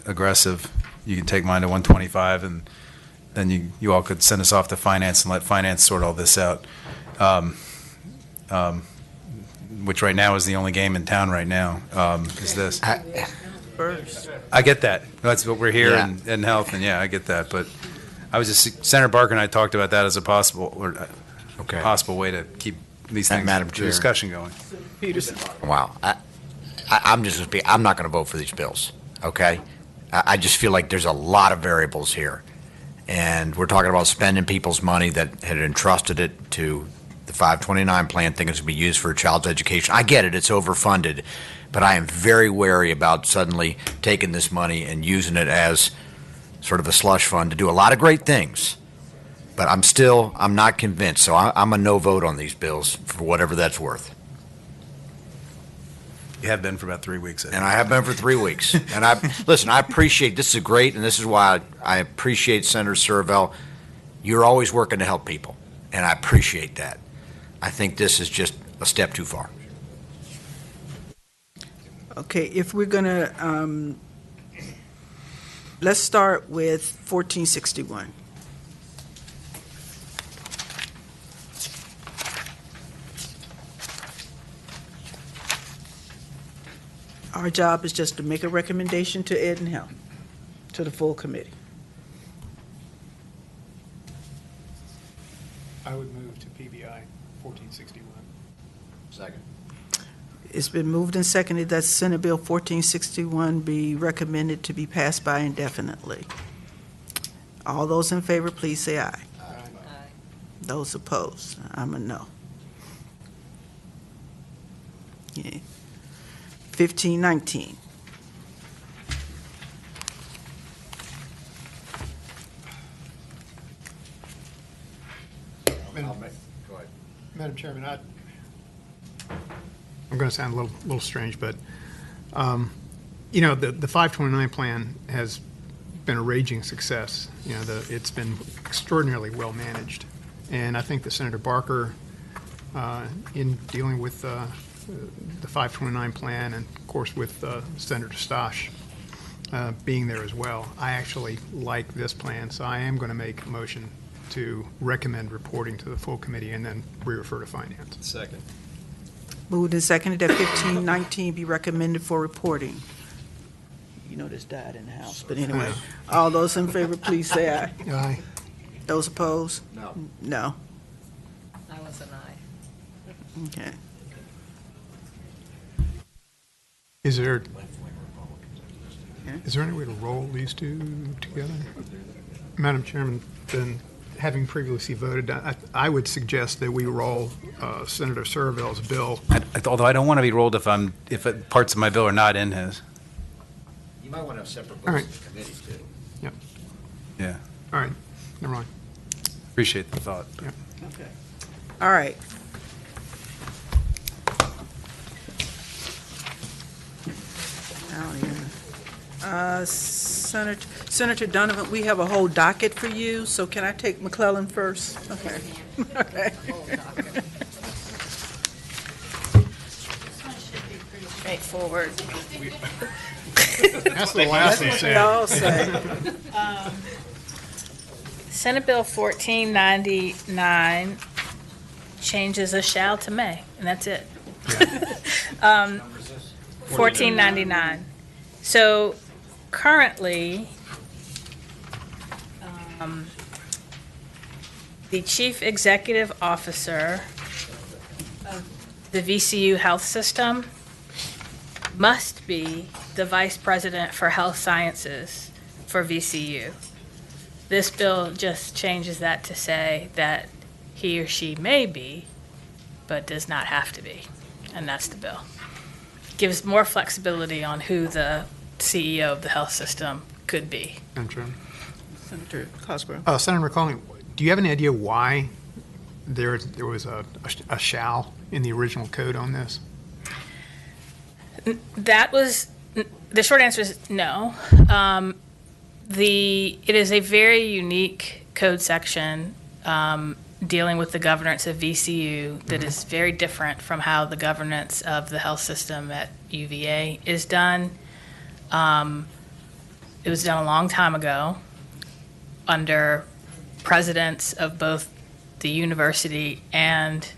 S8: aggressive, you can take mine to 125, and then you all could send us off to finance and let finance sort all this out. Which right now is the only game in town right now, is this. I get that. That's what we're here in health, and I get that. But I was just, Senator Barker and I talked about that as a possible way to keep these things,
S7: Madam Chair.
S8: discussion going.
S1: Peterson.
S7: Wow. I'm not going to vote for these bills, okay? I just feel like there's a lot of variables here. And we're talking about spending people's money that had entrusted it to the 529 plan, thinking it's going to be used for a child's education. I get it, it's overfunded, but I am very wary about suddenly taking this money and using it as sort of a slush fund to do a lot of great things. But I'm not convinced, so I'm a no vote on these bills for whatever that's worth.
S8: You have been for about 3 weeks.
S7: And I have been for 3 weeks. And listen, I appreciate, this is great, and this is why I appreciate Senator Servell. You're always working to help people, and I appreciate that. I think this is just a step too far.
S1: Okay, if we're going to, let's start with 1461. Our job is just to make a recommendation to Ed and Health, to the full committee.
S6: I would move to PBI 1461.
S7: Second.
S1: It's been moved and seconded that Senate Bill 1461 be recommended to be passed by indefinitely. All those in favor, please say aye.
S6: Aye.
S1: Those opposed, I'm a no. Yeah. 1519.
S6: Madam Chairman, I'm going to sound a little strange, but the 529 plan has been a raging success. It's been extraordinarily well managed, and I think that Senator Barker, in dealing with the 529 plan, and of course with Senator Stosh being there as well, I actually like this plan, so I am going to make a motion to recommend reporting to the full committee and then re-refer to finance.
S2: Second.
S1: Moved and seconded that 1519 be recommended for reporting. You know this died in the House, but anyway. All those in favor, please say aye.
S6: Aye.
S1: Those opposed?
S7: No.
S1: No.
S4: I was an aye.
S1: Okay.
S6: Is there any way to roll these two together? Madam Chairman, then, having previously voted, I would suggest that we roll Senator Servell's bill.
S8: Although I don't want to be rolled if parts of my bill are not in his.
S7: You might want to have separate
S6: All right.
S7: votes in the committee, too.
S6: Yep.
S8: Yeah.
S6: All right. Never mind.
S8: Appreciate the thought.
S6: Yep.
S1: Okay. All right. Senator Donovan, we have a whole docket for you, so can I take McClellan first? Okay. Okay.
S13: Straightforward.
S6: That's the last thing
S1: They all say.
S13: Senate Bill 1499 changes a shall to may, and that's it. 1499. So currently, the chief executive officer of the VCU health system must be the vice president for health sciences for VCU. This bill just changes that to say that he or she may be, but does not have to be, and that's the bill. Gives more flexibility on who the CEO of the health system could be.
S6: Madam Chairman.
S1: Senator Cosgrove.
S6: Senator McCollum, do you have any idea why there was a shall in the original code on this?
S13: That was, the short answer is no. It is a very unique code section dealing with the governance of VCU that is very different from how the governance of the health system at UVA is done. It was done a long time ago under presidents of both the university and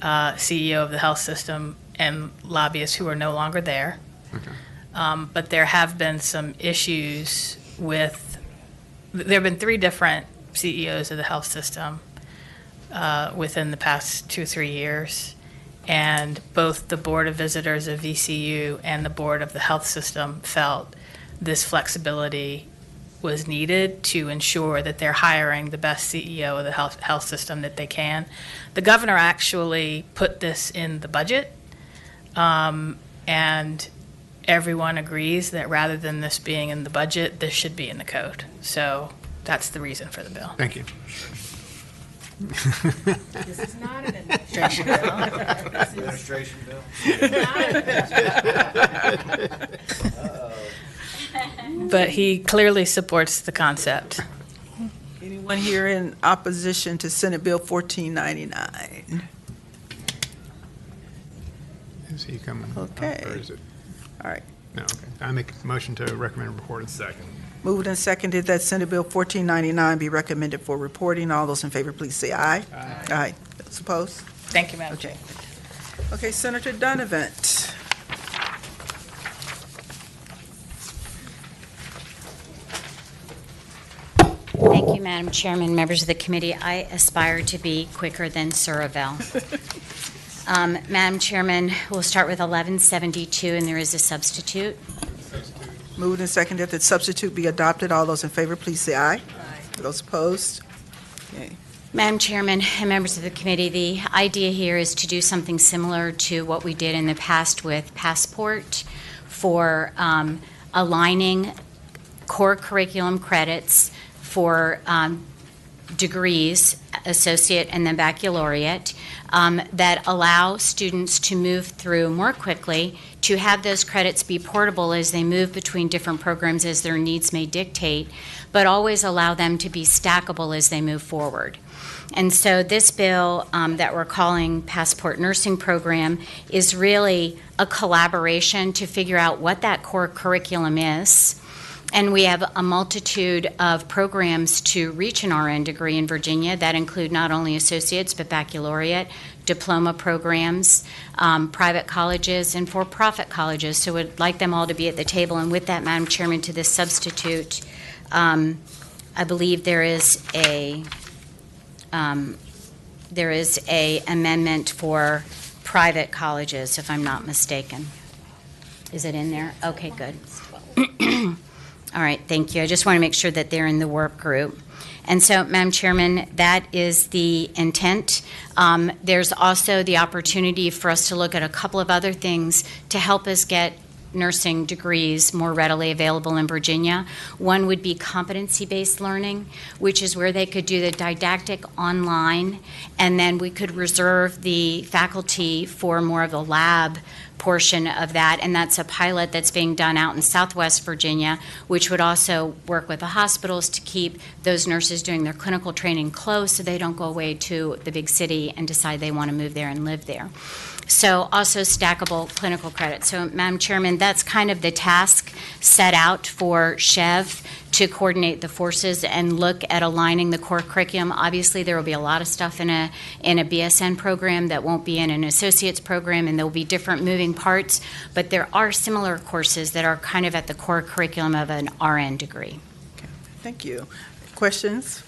S13: CEO of the health system and lobbyists who are no longer there.
S6: Okay.
S13: But there have been some issues there have been 3 different CEOs of the health system within the past 2 or 3 years. And both the Board of Visitors of VCU and the Board of the health system felt this flexibility was needed to ensure that they're hiring the best CEO of the health system that they can. The governor actually put this in the budget, and everyone agrees that rather than this being in the budget, this should be in the code. So that's the reason for the bill.
S6: Thank you.
S13: This is not an administration bill.
S7: Administration bill.
S13: But he clearly supports the concept.
S1: Anyone here in opposition to Senate Bill 1499?
S6: Is he coming?
S1: Okay.
S6: Or is it?
S1: All right.
S6: No, okay. I make a motion to recommend reported. Second.
S1: Moved and seconded that Senate Bill 1499 be recommended for reporting. All those in favor, please say aye.
S6: Aye.
S1: Aye. Those opposed?
S13: Thank you, Madam
S1: Okay.
S13: Chair.
S1: Okay, Senator Donovan.
S14: Thank you, Madam Chairman, members of the committee. I aspire to be quicker than Suravel. Madam Chairman, we'll start with 1172, and there is a substitute.
S1: Moved and seconded that substitute be adopted. All those in favor, please say aye. Aye. Those opposed? Okay.
S14: Madam Chairman and members of the committee, the idea here is to do something similar to what we did in the past with Passport for aligning core curriculum credits for degrees, associate and then baccalaureate, that allow students to move through more quickly, to have those credits be portable as they move between different programs as their needs may dictate, but always allow them to be stackable as they move forward. And so this bill that we're calling Passport Nursing Program is really a collaboration to figure out what that core curriculum is. And we have a multitude of programs to reach an RN degree in Virginia that include not only associates but baccalaureate, diploma programs, private colleges, and for-profit colleges. So we'd like them all to be at the table. And with that, Madam Chairman, to this substitute, I believe there is a amendment for private colleges, if I'm not mistaken. Is it in there? Okay, good. All right, thank you. I just want to make sure that they're in the work group. And so, Madam Chairman, that is the intent. There's also the opportunity for us to look at a couple of other things to help us get nursing degrees more readily available in Virginia. One would be competency-based learning, which is where they could do the didactic online, and then we could reserve the faculty for more of the lab portion of that, and that's a pilot that's being done out in Southwest Virginia, which would also work with the hospitals to keep those nurses doing their clinical training close so they don't go away to the big city and decide they want to move there and live there. So also stackable clinical credits. So, Madam Chairman, that's kind of the task set out for SHEV to coordinate the forces and look at aligning the core curriculum. Obviously, there will be a lot of stuff in a BSN program that won't be in an associate's program, and there will be different moving parts, but there are similar courses that are kind of at the core curriculum of an RN degree.
S1: Okay. Thank you. Questions?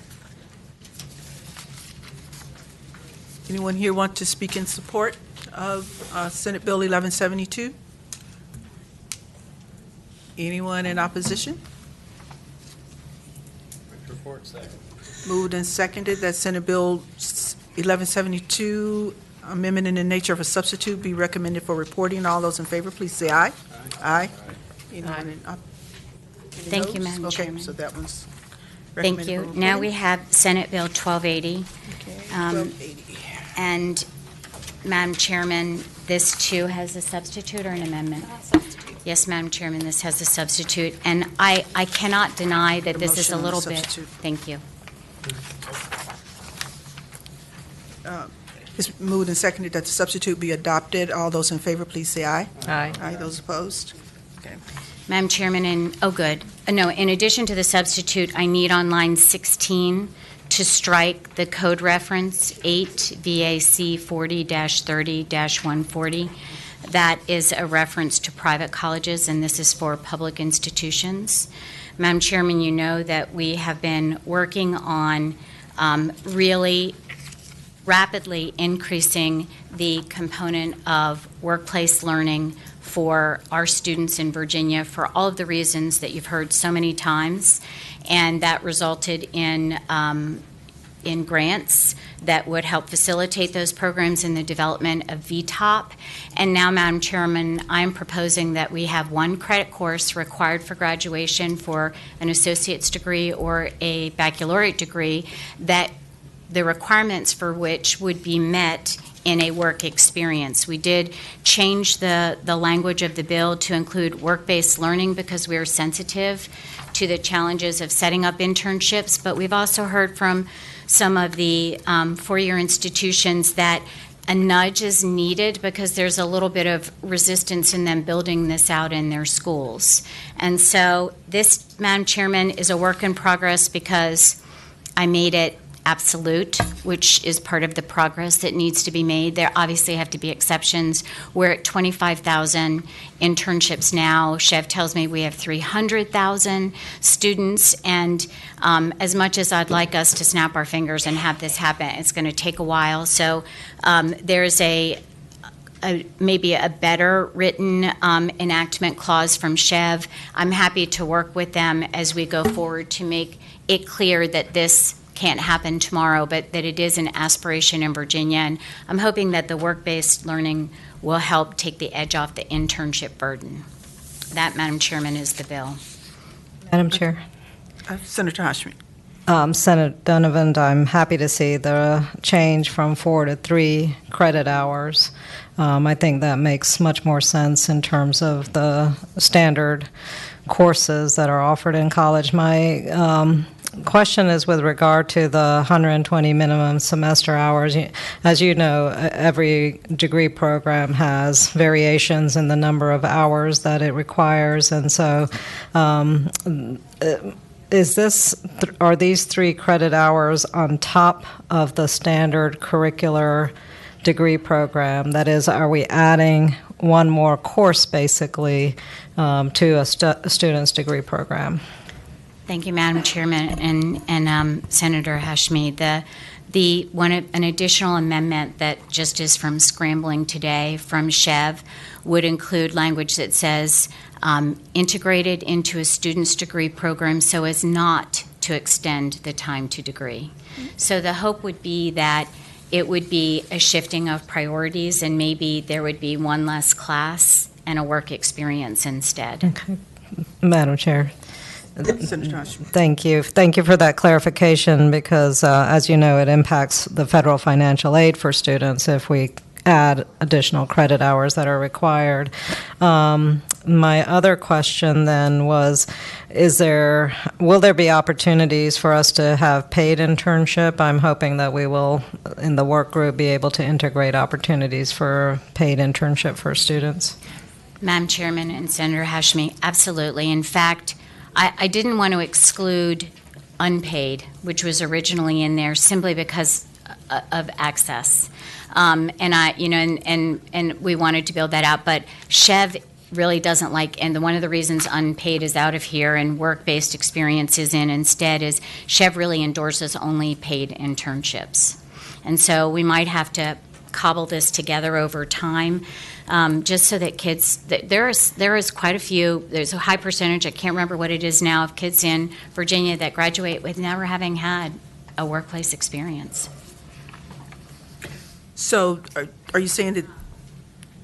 S1: Anyone here want to speak in support of Senate Bill 1172? Anyone in opposition?
S12: Report second.
S1: Moved and seconded that Senate Bill 1172, amendment in the nature of a substitute, be recommended for reporting. All those in favor, please say aye. Aye. Anyone in
S14: Thank you, Madam Chairman.
S1: Okay, so that one's
S14: Thank
S1: recommended for
S14: you. Now
S1: reporting.
S14: we have Senate Bill 1280.
S1: Okay,
S14: Um,
S1: 1280.
S14: And Madam Chairman, this too has a substitute or an amendment? Yes, Madam Chairman, this has a substitute. And I cannot deny that this is a
S1: motion on the
S14: little bit.
S1: substitute.
S14: Thank you.
S1: It's moved and seconded that the substitute be adopted. All those in favor, please say aye.
S4: Aye.
S1: Aye. Those opposed? Okay.
S14: Madam Chairman, in addition to the substitute, I need on line 16 to strike the code reference 8 VAC 40-30-140. That is a reference to private colleges, and this is for public institutions. Madam Chairman, you know that we have been working on really rapidly increasing the component of workplace learning for our students in Virginia for all of the reasons that you've heard so many times, and that resulted in grants that would help facilitate those programs in the development of VTOP. And now, Madam Chairman, I'm proposing that we have one credit course required for graduation for an associate's degree or a baccalaureate degree, that the requirements for which would be met in a work experience. We did change the language of the bill to include work-based learning because we are sensitive to the challenges of setting up internships, but we've also heard from some of the four-year institutions that a nudge is needed because there's a little bit of resistance in them building this out in their schools. And so this, Madam Chairman, is a work in progress because I made it absolute, which is part of the progress that needs to be made. There obviously have to be exceptions. We're at 25,000 internships now. Chev tells me we have 300,000 students, and as much as I'd like us to snap our fingers and have this happen, it's going to take a while. So there's maybe a better written enactment clause from Chev. I'm happy to work with them as we go forward to make it clear that this can't happen tomorrow, but that it is an aspiration in Virginia. And I'm hoping that the work-based learning will help take the edge off the internship burden. That, Madam Chairman, is the bill.
S4: Madam Chair.
S1: Senator Hashmi.
S4: Senator Donovan, I'm happy to see the change from 4 to 3 credit hours. I think that makes much more sense in terms of the standard courses that are offered in college. My question is with regard to the 120 minimum semester hours. As you know, every degree program has variations in the number of hours that it requires, and so are these 3 credit hours on top of the standard curricular degree program? That is, are we adding one more course basically to a student's degree program?
S14: Thank you, Madam Chairman and Senator Hashmi. An additional amendment that just is from scrambling today from Chev would include language that says integrated into a student's degree program so as not to extend the time to degree. So the hope would be that it would be a shifting of priorities and maybe there would be one less class and a work experience instead.
S4: Okay. Madam Chair.
S1: Senator Hashmi.
S4: Thank you. Thank you for that clarification because, as you know, it impacts the federal financial aid for students if we add additional credit hours that are required. My other question then was, will there be opportunities for us to have paid internship? I'm hoping that we will, in the work group, be able to integrate opportunities for paid internship for students.
S14: Madam Chairman and Senator Hashmi, absolutely. In fact, I didn't want to exclude unpaid, which was originally in there simply because of access. And we wanted to build that out. But Chev really doesn't like, and one of the reasons unpaid is out of here and work-based experience is in instead is Chev really endorses only paid internships. And so we might have to cobble this together over time. Just so that kids, there is quite a few, there's a high percentage, I can't remember what it is now, of kids in Virginia that graduate with never having had a workplace experience.
S1: So are you saying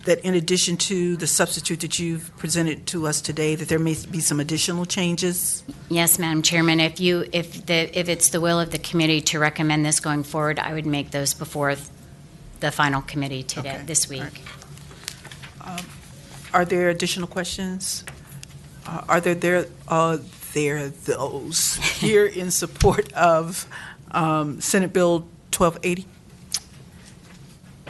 S1: that in addition to the substitute that you've presented to us today, that there may be some additional changes?
S14: Yes, Madam Chairman. If it's the will of the committee to recommend this going forward, I would make those before the final committee today,
S1: Okay.
S14: this week.
S1: All right. Are there additional questions? Are there those here in support of Senate Bill 1280?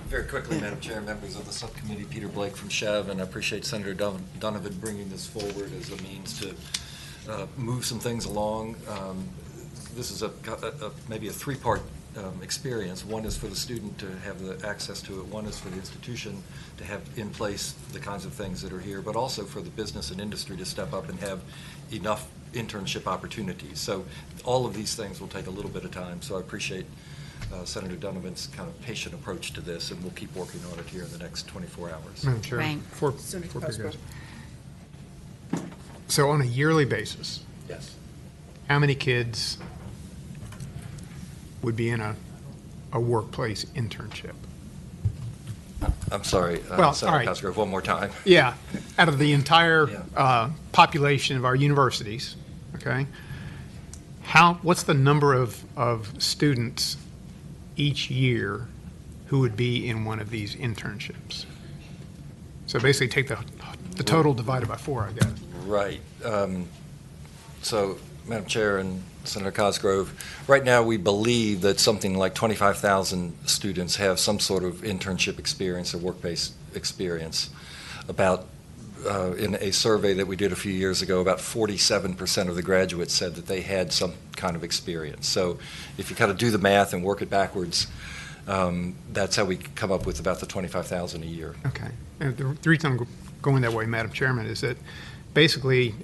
S15: Very quickly, Madam Chair, members of the subcommittee, Peter Blake from Chev, and I appreciate Senator Donovan bringing this forward as a means to move some things along. This is maybe a three-part experience. One is for the student to have the access to it. One is for the institution to have in place the kinds of things that are here, but also for the business and industry to step up and have enough internship opportunities. So all of these things will take a little bit of time. So I appreciate Senator Donovan's kind of patient approach to this, and we'll keep working on it here in the next 24 hours.
S6: Madam Chair,
S14: Right.
S6: four big guys. So on a yearly basis,
S15: Yes.
S6: how many kids would be in a workplace internship?
S15: I'm sorry,
S6: Well, all
S15: Senator
S6: right.
S15: Cosgrove, one more time.
S6: Yeah, out of the entire
S15: Yeah.
S6: population of our universities, okay? What's the number of students each year who would be in one of these internships? So basically take the total divided by 4, I guess.
S15: Right. So, Madam Chair and Senator Cosgrove, right now we believe that something like 25,000 students have some sort of internship experience or work-based experience. About, in a survey that we did a few years ago, about 47% of the graduates said that they had some kind of experience. So if you kind of do the math and work it backwards, that's how we come up with about the 25,000 a year.
S6: Okay. And the reason I'm going that way, Madam Chairman, is that basically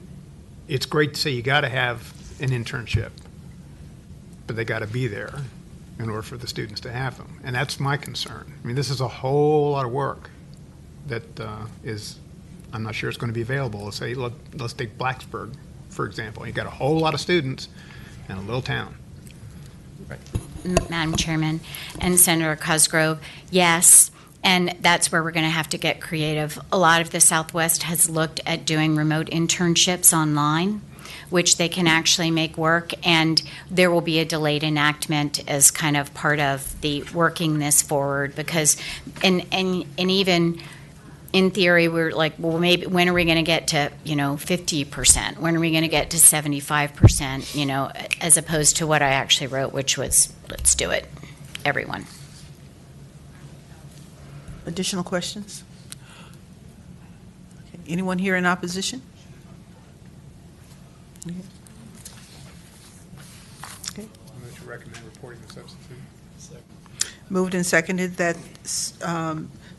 S6: it's great to say you got to have an internship, but they got to be there in order for the students to have them. And that's my concern. I mean, this is a whole lot of work that I'm not sure it's going to be available. Let's say, let's take Blacksburg, for example. You got a whole lot of students in a little town.
S14: Madam Chairman and Senator Cosgrove, yes, and that's where we're going to have to get creative. A lot of the Southwest has looked at doing remote internships online, which they can actually make work, and there will be a delayed enactment as kind of part of the working this forward, because and even in theory, we're like, well, maybe when are we going to get to 50%? When are we going to get to 75%? As opposed to what I actually wrote, which was, let's do it, everyone.
S1: Additional questions? Okay. Anyone here in opposition? Okay. Okay.
S6: I'm going to recommend reporting the substitute.
S1: Moved and seconded that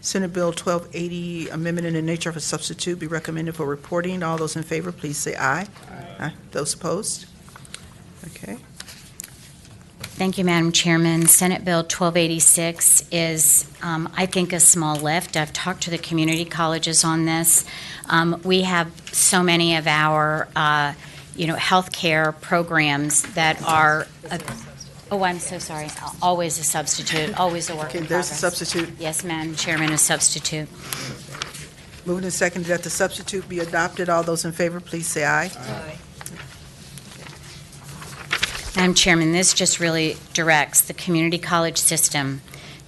S1: Senate Bill 1280, amendment in the nature of a substitute, be recommended for reporting. All those in favor, please say aye. Aye. Those opposed? Okay.
S14: Thank you, Madam Chairman. Senate Bill 1286 is, I think, a small lift. I've talked to the community colleges on this. We have so many of our, healthcare programs that are. Oh, I'm so sorry. Always a substitute. Always a work in
S1: There's a
S14: progress.
S1: substitute.
S14: Yes, Madam Chairman, a substitute.
S1: Moved and seconded that the substitute be adopted. All those in favor, please say aye.
S13: Aye.
S14: Madam Chairman, this just really directs the community college system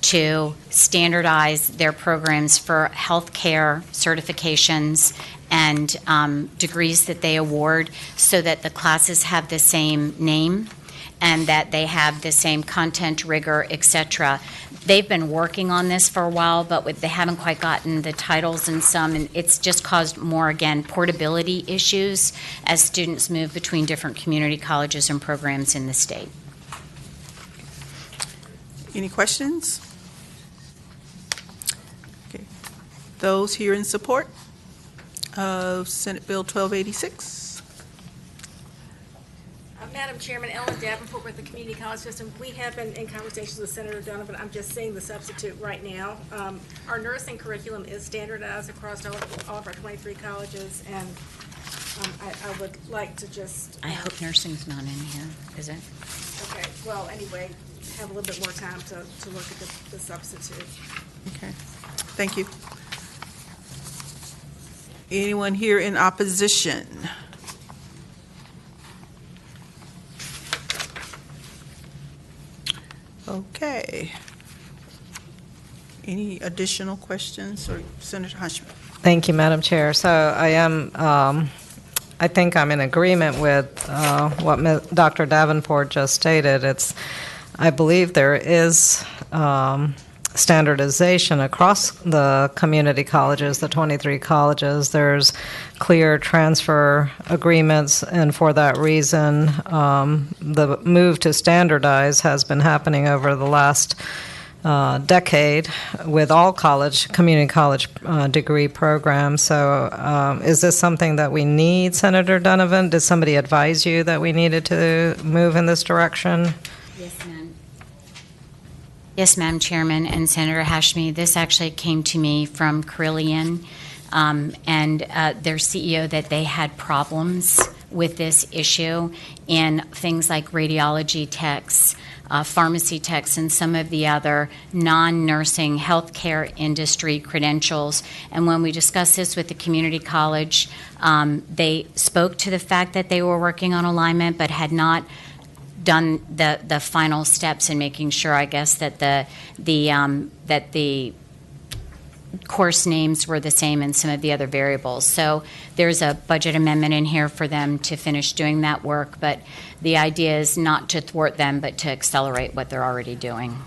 S14: to standardize their programs for healthcare certifications and degrees that they award so that the classes have the same name and that they have the same content, rigor, etc. They've been working on this for a while, but they haven't quite gotten the titles in some, and it's just caused more, again, portability issues as students move between different community colleges and programs in the state.
S1: Any questions? Okay. Those here in support of Senate Bill 1286?
S16: Madam Chairman, Ellen Davenport with the Community College System. We have been in conversations with Senator Donovan. I'm just saying the substitute right now. Our nursing curriculum is standardized across all of our 23 colleges, and I would like to just...
S14: I hope nursing's not in here, is it?
S16: Okay, well, anyway, have a little bit more time to look at the substitute.
S1: Okay. Thank you. Anyone here in opposition? Okay. Any additional questions, or Senator Hushman?
S4: Thank you, Madam Chair. So I think I'm in agreement with what Dr. Davenport just stated. I believe there is standardization across the community colleges, the 23 colleges. There's clear transfer agreements, and for that reason, the move to standardize has been happening over the last decade with all community college degree programs. So is this something that we need, Senator Donovan? Did somebody advise you that we needed to move in this direction?
S14: Yes, ma'am. Yes, Madam Chairman and Senator Hashmi. This actually came to me from Carillion and their CEO, that they had problems with this issue in things like radiology techs, pharmacy techs, and some of the other non-nursing healthcare industry credentials. And when we discussed this with the community college, they spoke to the fact that they were working on alignment, but had not done the final steps in making sure, I guess, that the course names were the same and some of the other variables. So there's a budget amendment in here for them to finish doing that work, but the idea is not to thwart them, but to accelerate what they're already doing.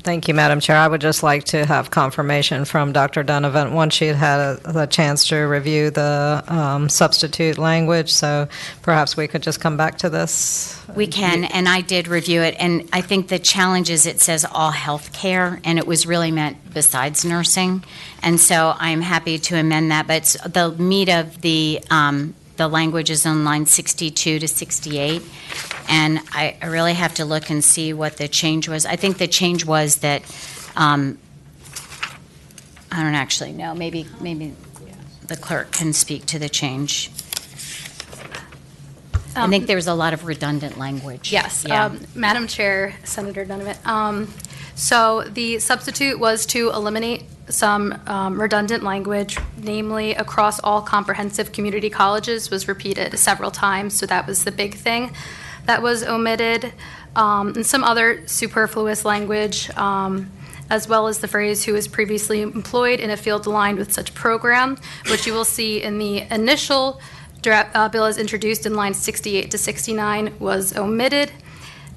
S4: Thank you, Madam Chair. I would just like to have confirmation from Dr. Donovan once she had a chance to review the substitute language, so perhaps we could just come back to this.
S14: We can, and I did review it, and I think the challenge is it says all health care, and it was really meant besides nursing, and so I'm happy to amend that, but the meat of the language is on line 62 to 68, and I really have to look and see what the change was. I think the change was that, I don't actually know, maybe the clerk can speak to the change. I think there was a lot of redundant language.
S17: Yes,
S14: Yeah.
S17: Madam Chair, Senator Donovan. So the substitute was to eliminate some redundant language, namely across all comprehensive community colleges was repeated several times, so that was the big thing that was omitted, and some other superfluous language, as well as the phrase "who is previously employed in a field aligned with such program," which you will see in the initial bill as introduced in lines 68 to 69 was omitted.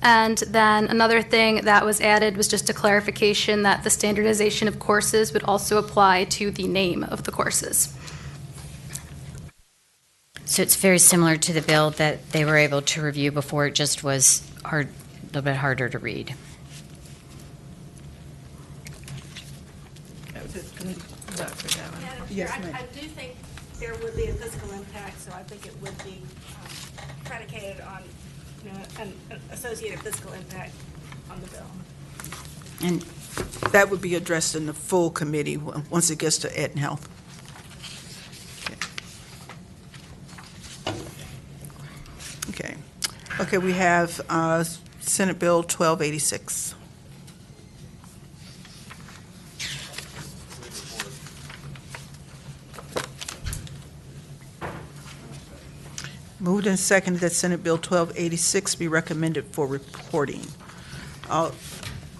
S17: And then another thing that was added was just a clarification that the standardization of courses would also apply to the name of the courses.
S14: So it's very similar to the bill that they were able to review before. It just was a little bit harder to read.
S1: Yes, ma'am.
S16: I do think there would be a physical impact, so I think it would be predicated on an associated physical impact on the bill.
S14: And
S1: that would be addressed in the full committee once it gets to Ed and Health. Okay. Okay, we have Senate Bill 1286. Moved and seconded that Senate Bill 1286 be recommended for reporting. All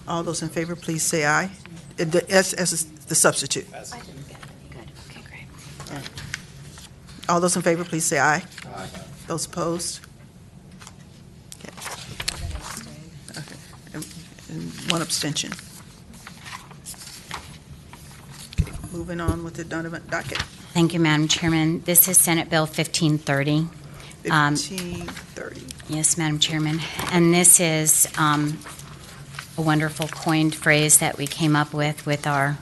S1: those in favor, please say aye. As the substitute.
S14: Good. Okay, great.
S1: All those in favor, please say aye. Aye. Those opposed? Okay. Okay. And one abstention. Okay, moving on with the Donovan docket.
S14: Thank you, Madam Chairman. This is Senate Bill 1530.
S1: 1530.
S14: Yes, Madam Chairman. And this is a wonderful coined phrase that we came up with our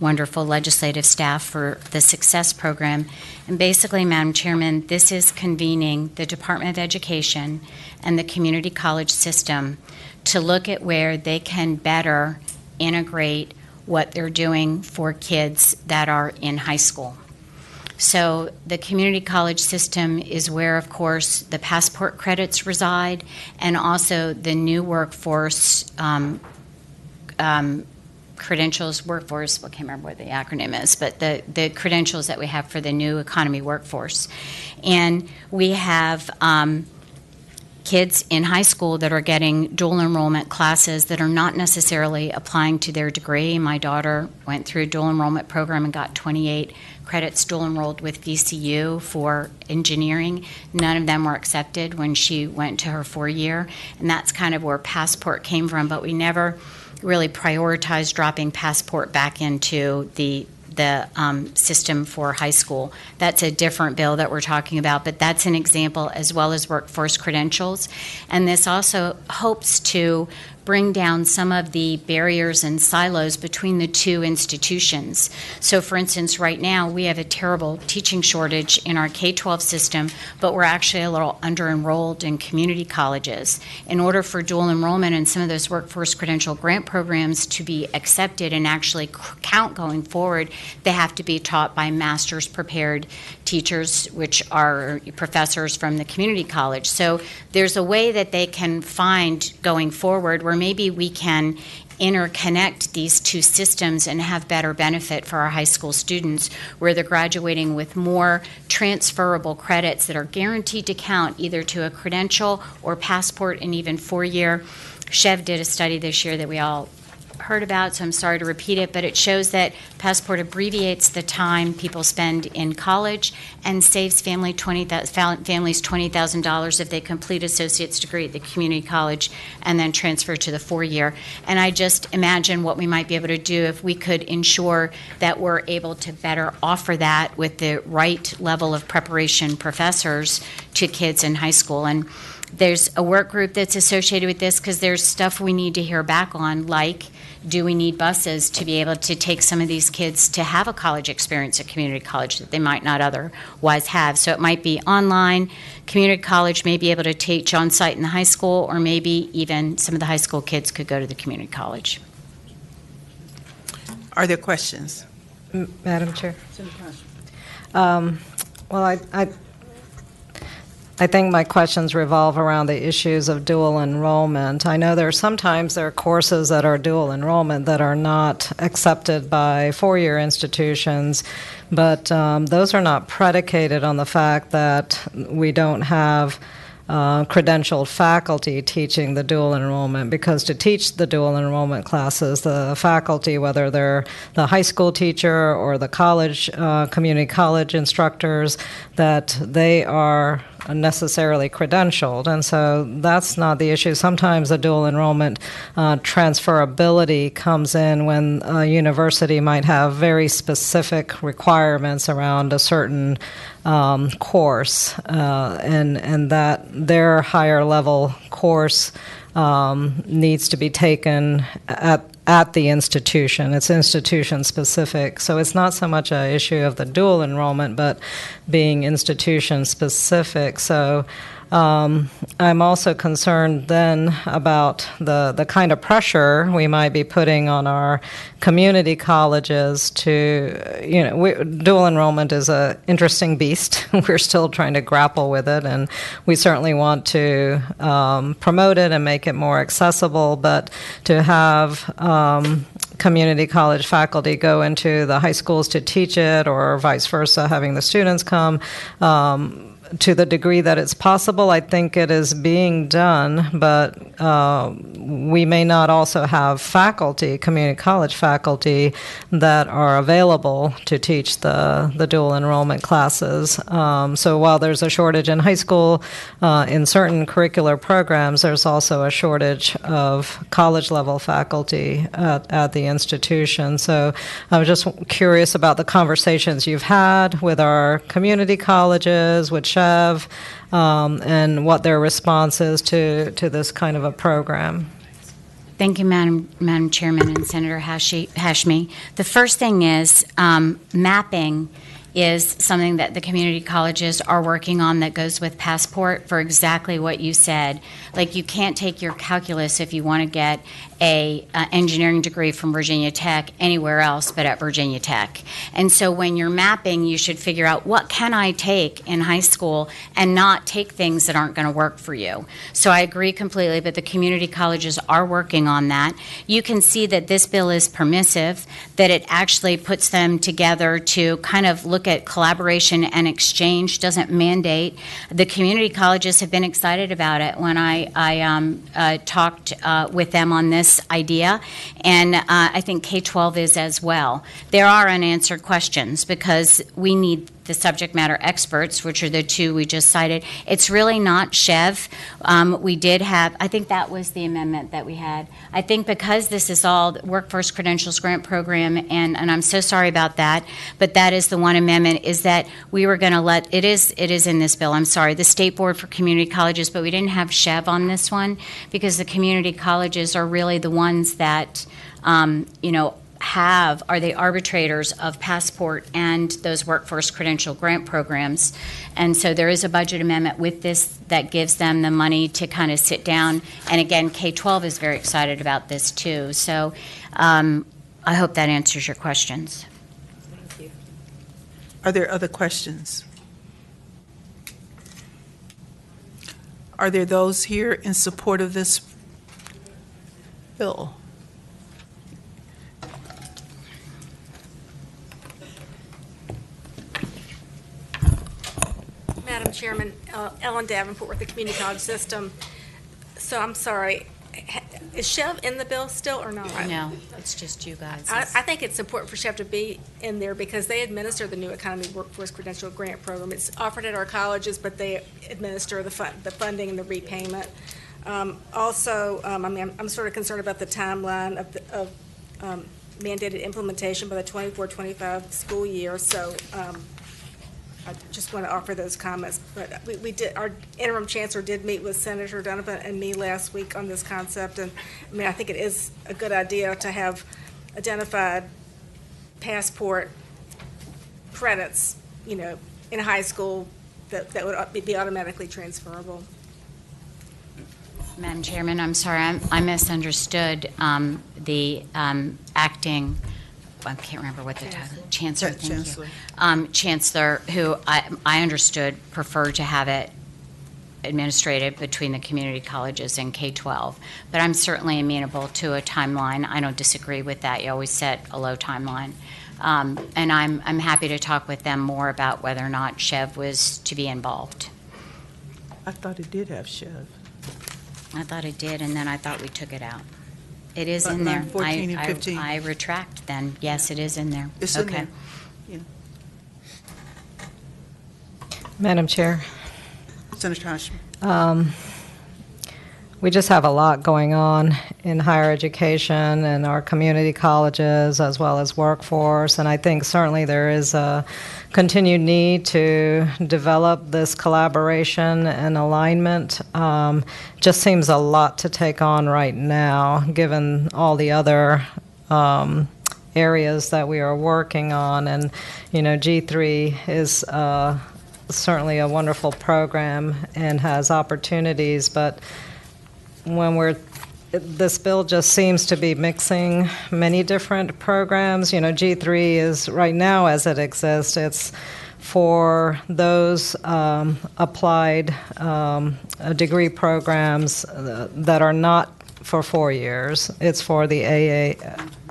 S14: wonderful legislative staff for the Success Program. And basically, Madam Chairman, this is convening the Department of Education and the community college system to look at where they can better integrate what they're doing for kids that are in high school. So the community college system is where, of course, the passport credits reside, and also the new workforce credentials, workforce, I can't remember what the acronym is, but the credentials that we have for the new economy workforce. And we have kids in high school that are getting dual enrollment classes that are not necessarily applying to their degree. My daughter went through a dual enrollment program and got 28 credits dual enrolled with VCU for engineering. None of them were accepted when she went to her 4-year, and that's kind of where Passport came from, but we never really prioritized dropping Passport back into the system for high school. That's a different bill that we're talking about, but that's an example, as well as workforce credentials. And this also hopes to bring down some of the barriers and silos between the two institutions. So for instance, right now we have a terrible teaching shortage in our K-12 system, but we're actually a little under-enrolled in community colleges. In order for dual enrollment and some of those workforce credential grant programs to be accepted and actually count going forward, they have to be taught by master's prepared teachers, which are professors from the community college. So there's a way that they can find going forward where maybe we can interconnect these two systems and have better benefit for our high school students, where they're graduating with more transferable credits that are guaranteed to count either to a credential or Passport and even 4-year. Chev did a study this year that we all heard about, so I'm sorry to repeat it, but it shows that Passport abbreviates the time people spend in college and saves families $20,000 if they complete associate's degree at the community college and then transfer to the 4-year. And I just imagine what we might be able to do if we could ensure that we're able to better offer that with the right level of preparation professors to kids in high school. And there's a work group that's associated with this because there's stuff we need to hear back on, like, do we need buses to be able to take some of these kids to have a college experience at community college that they might not otherwise have? So it might be online. Community college may be able to teach on site in the high school, or maybe even some of the high school kids could go to the community college.
S1: Are there questions?
S4: Madam Chair. Well, I think my questions revolve around the issues of dual enrollment. I know there are courses that are dual enrollment that are not accepted by 4-year institutions, but those are not predicated on the fact that we don't have credentialed faculty teaching the dual enrollment, because to teach the dual enrollment classes, the faculty, whether they're the high school teacher or the college, community college instructors, that they are necessarily credentialed, and so that's not the issue. Sometimes the dual enrollment transferability comes in when a university might have very specific requirements around a certain course, and that their higher level course needs to be taken at the institution. It's institution specific. So it's not so much an issue of the dual enrollment, but being institution specific. So I'm also concerned then about the kind of pressure we might be putting on our community colleges to, dual enrollment is an interesting beast. We're still trying to grapple with it, and we certainly want to promote it and make it more accessible, but to have community college faculty go into the high schools to teach it, or vice versa, having the students come, to the degree that it's possible, I think it is being done, but we may not also have faculty, community college faculty, that are available to teach the dual enrollment classes. So while there's a shortage in high school, in certain curricular programs, there's also a shortage of college-level faculty at the institution. So I was just curious about the conversations you've had with our community colleges, with Chev, and what their response is to this kind of a program.
S14: Thank you, Madam Chairman and Senator Hashmi. The first thing is mapping is something that the community colleges are working on that goes with Passport for exactly what you said. Like, you can't take your calculus if you want to get a engineering degree from Virginia Tech anywhere else but at Virginia Tech. And so when you're mapping, you should figure out, what can I take in high school and not take things that aren't going to work for you. So I agree completely, but the community colleges are working on that. You can see that this bill is permissive, that it actually puts them together to kind of look look at collaboration and exchange, doesn't mandate. The community colleges have been excited about it when I talked with them on this idea, and I think K-12 is as well. There are unanswered questions because we need the subject matter experts, which are the two we just cited. It's really not Chev. We did have, I think that was the amendment that we had. I think because this is all Workforce Credentials Grant Program, and I'm so sorry about that, but that is the one amendment, is that we were going to let, it is in this bill, I'm sorry, the State Board for Community Colleges, but we didn't have Chev on this one because the community colleges are really the ones that, are the arbitrators of Passport and those Workforce Credential Grant Programs. And so there is a budget amendment with this that gives them the money to kind of sit down. And again, K-12 is very excited about this too. So I hope that answers your questions.
S1: Thank you. Are there other questions? Are there those here in support of this bill?
S16: Madam Chairman, Ellen Davenport with the Community College System. So I'm sorry, is Chev in the bill still or not?
S14: No, it's just you guys.
S16: I think it's important for Chev to be in there because they administer the New Economy Workforce Credential Grant Program. It's offered at our colleges, but they administer the funding and the repayment. Also, I'm sort of concerned about the timeline of mandated implementation by the 24-25 school year. So I just want to offer those comments. But we did. Our interim chancellor did meet with Senator Donovan and me last week on this concept, and I think it is a good idea to have identified Passport credits, in high school that would be automatically transferable.
S14: Madam Chairman, I'm sorry, I misunderstood the acting. I can't remember what the title. Chancellor.
S1: Chancellor.
S14: Chancellor, who I understood preferred to have it administrated between the community colleges and K-12. But I'm certainly amenable to a timeline. I don't disagree with that. You always set a low timeline. And I'm happy to talk with them more about whether or not Chev was to be involved.
S1: I thought it did have Chev.
S14: I thought it did, and then I thought we took it out. It is
S1: But
S14: in there.
S1: 14 and 15.
S14: I retract then. Yes, it is in there.
S1: It's
S14: okay.
S1: in there. Yeah.
S4: Madam Chair.
S1: Senator Hashmi.
S4: We just have a lot going on in higher education and our community colleges as well as workforce, and I think certainly there is a continued need to develop this collaboration and alignment. Just seems a lot to take on right now, given all the other areas that we are working on, and G3 is certainly a wonderful program and has opportunities, but when this bill just seems to be mixing many different programs. G3 is right now, as it exists, it's for those applied degree programs that are not for 4 years. It's for the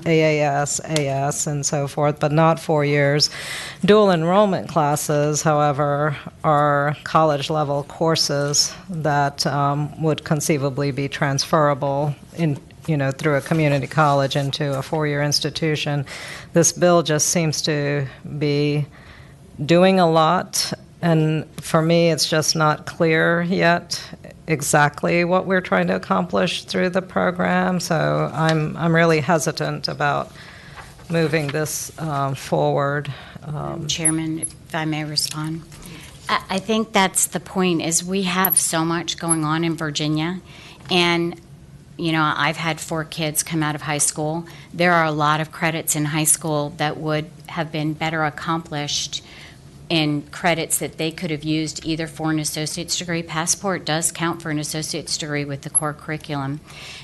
S4: AAS, AS, and so forth, but not 4 years. Dual enrollment classes, however, are college-level courses that would conceivably be transferable through a community college into a 4-year institution. This bill just seems to be doing a lot, and for me, it's just not clear yet exactly what we're trying to accomplish through the program. So I'm really hesitant about moving this forward.
S14: Chairman, if I may respond. I think that's the point, is we have so much going on in Virginia, and I've had 4 kids come out of high school. There are a lot of credits in high school that would have been better accomplished in credits that they could have used either for an associate's degree. Passport does count for an associate's degree with the core curriculum.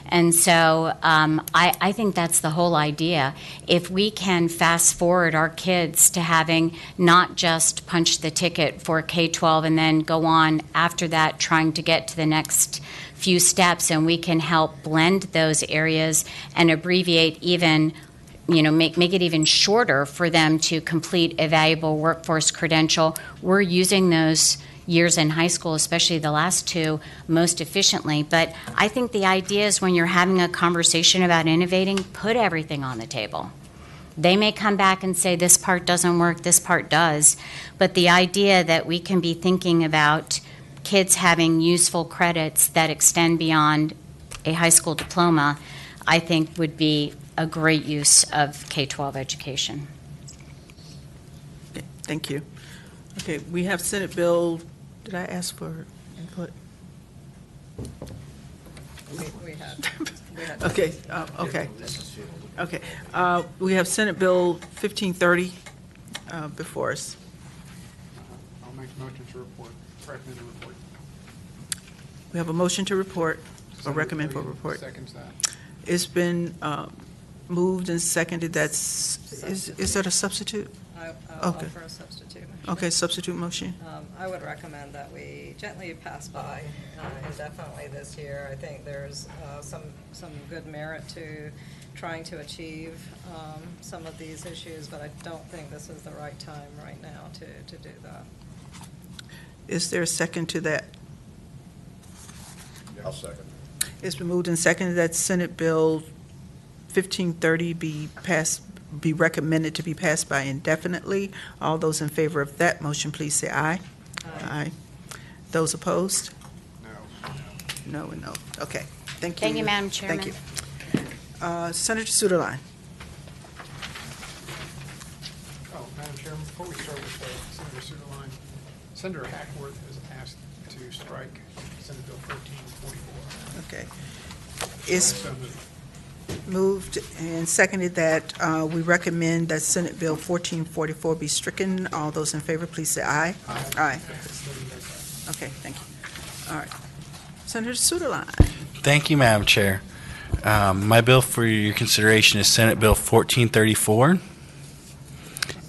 S14: And so I think that's the whole idea. If we can fast forward our kids to having not just punch the ticket for K-12 and then go on after that trying to get to the next few steps, and we can help blend those areas and abbreviate even make it even shorter for them to complete a valuable workforce credential. We're using those years in high school, especially the last two, most efficiently. But I think the idea is when you're having a conversation about innovating, put everything on the table. They may come back and say this part doesn't work, this part does, but the idea that we can be thinking about kids having useful credits that extend beyond a high school diploma, I think would be a great use of K-12 education.
S1: Thank you. Okay, we have Senate Bill, did I ask for input?
S4: We had.
S1: Okay, okay. Okay, we have Senate Bill 1530 before us.
S6: I'll make a motion to report, recommend a report.
S1: We have a motion to report, or recommend for report.
S6: Seconds that.
S1: It's been moved and seconded, is that a substitute?
S4: I'll
S1: Okay.
S4: offer a substitute.
S1: Okay, substitute motion.
S4: I would recommend that we gently pass by indefinitely this year. I think there's some good merit to trying to achieve some of these issues, but I don't think this is the right time right now to do that.
S1: Is there a second to that?
S18: I'll second.
S1: It's been moved and seconded that Senate Bill 1530 be recommended to be passed by indefinitely. All those in favor of that motion, please say aye. Aye. Those opposed? No. No and no. Okay, thank you.
S14: Thank you, Madam Chairman.
S1: Thank you. Senator Suderline.
S6: Oh, Madam Chairman, before we start with Senator Suderline, Senator Hackworth has asked to strike Senate Bill 1444.
S1: Okay. It's moved and seconded that we recommend that Senate Bill 1444 be stricken. All those in favor, please say aye. Aye. Aye. Okay, thank you. All right. Senator Suderline.
S19: Thank you, Madam Chair. My bill for your consideration is Senate Bill 1434. And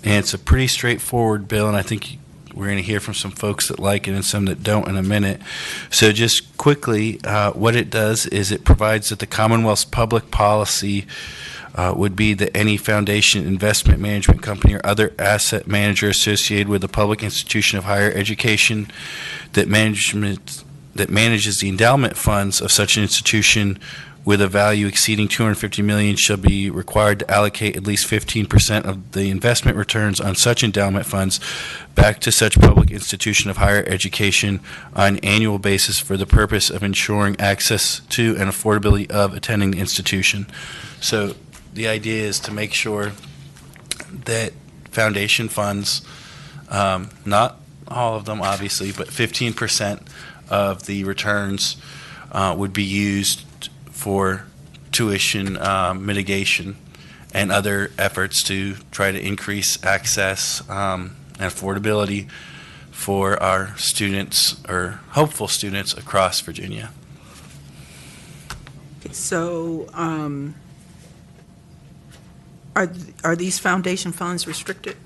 S19: it's a pretty straightforward bill, and I think we're going to hear from some folks that like it and some that don't in a minute. So just quickly, what it does is it provides that the Commonwealth's public policy would be that any foundation, investment management company, or other asset manager associated with a public institution of higher education that manages the endowment funds of such an institution with a value exceeding $250 million shall be required to allocate at least 15% of the investment returns on such endowment funds back to such public institution of higher education on an annual basis for the purpose of ensuring access to and affordability of attending the institution. So the idea is to make sure that foundation funds, not all of them obviously, but 15% of the returns would be used for tuition mitigation and other efforts to try to increase access and affordability for our students or hopeful students across Virginia.
S1: So are these foundation funds restricted?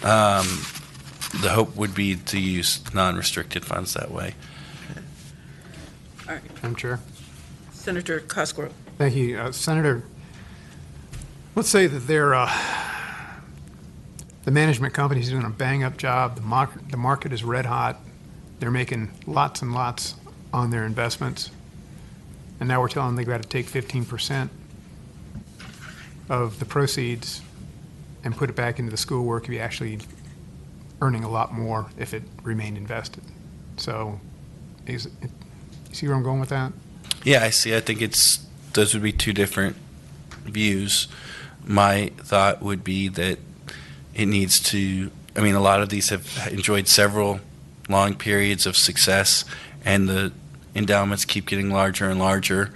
S19: The hope would be to use non-restricted funds that way.
S1: All right.
S6: Madam Chair.
S1: Senator Cosgrove.
S6: Thank you. Senator, let's say that the management company's doing a bang-up job. The market is red hot. They're making lots and lots on their investments. And now we're telling them they've got to take 15% of the proceeds and put it back into the school where it could be actually earning a lot more if it remained invested. So, you see where I'm going with that?
S19: Yeah, I see. I think those would be two different views. My thought would be that it needs to, a lot of these have enjoyed several long periods of success, and the endowments keep getting larger and larger,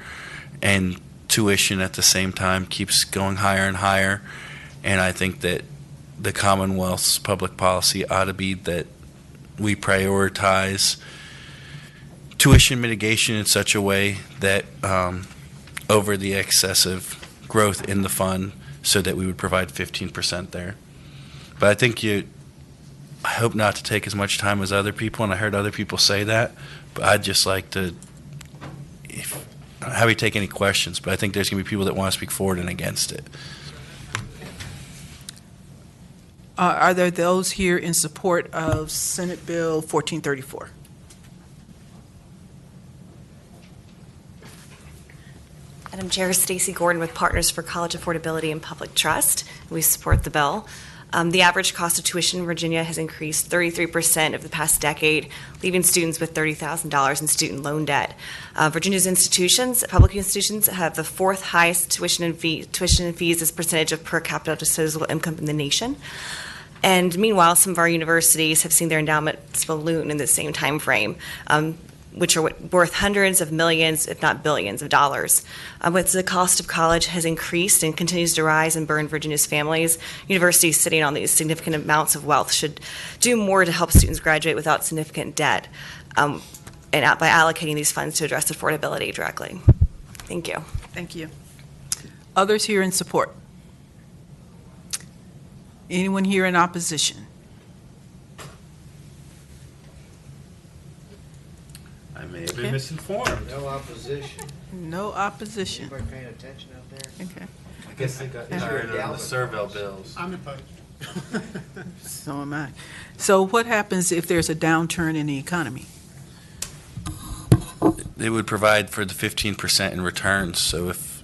S19: and tuition at the same time keeps going higher and higher. And I think that the Commonwealth's public policy ought to be that we prioritize tuition mitigation in such a way that over the excessive growth in the fund, so that we would provide 15% there. But I think I hope not to take as much time as other people, and I heard other people say that, but I'd just like to have you take any questions, but I think there's going to be people that want to speak for it and against it.
S1: Are there those here in support of Senate Bill 1434?
S5: Madam Chair, Stacy Gordon with Partners for College Affordability and Public Trust. We support the bill. The average cost of tuition in Virginia has increased 33% over the past decade, leaving students with $30,000 in student loan debt. Virginia's institutions, public institutions, have the fourth highest tuition and fees as percentage of per capita disposable income in the nation. And meanwhile, some of our universities have seen their endowments balloon in the same time frame, which are worth hundreds of millions, if not billions of dollars. But the cost of college has increased and continues to rise and burden Virginia's families. Universities sitting on these significant amounts of wealth should do more to help students graduate without significant debt, and by allocating these funds to address affordability directly. Thank you.
S1: Thank you. Others here in support? Anyone here in opposition?
S19: I may have been misinformed.
S18: No opposition.
S1: No opposition.
S18: Anybody paying attention out there?
S1: Okay.
S19: I guess they got tired of the Serval bills.
S6: I'm opposed.
S1: So am I. So what happens if there's a downturn in the economy?
S19: They would provide for the 15% in returns. So if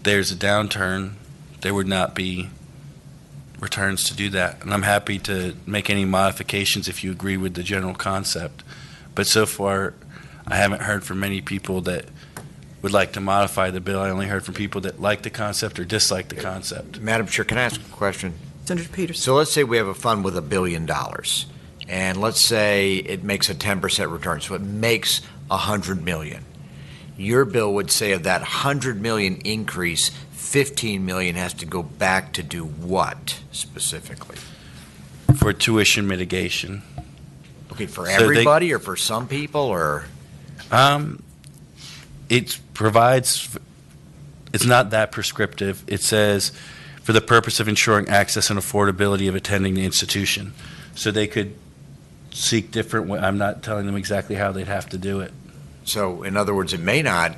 S19: there's a downturn, there would not be returns to do that. And I'm happy to make any modifications if you agree with the general concept. But so far, I haven't heard from many people that would like to modify the bill. I only heard from people that like the concept or dislike the concept.
S7: Madam Chair, can I ask a question?
S1: Senator Peterson.
S7: So let's say we have a fund with $1 billion, and let's say it makes a 10% return, so it makes $100 million. Your bill would say of that $100 million increase, $15 million has to go back to do what specifically?
S19: For tuition mitigation.
S7: Okay, for
S19: So
S7: everybody or for some people or?
S19: It provides, it's not that prescriptive. It says, for the purpose of ensuring access and affordability of attending the institution. So they could seek different, I'm not telling them exactly how they'd have to do it.
S7: So in other words, it may not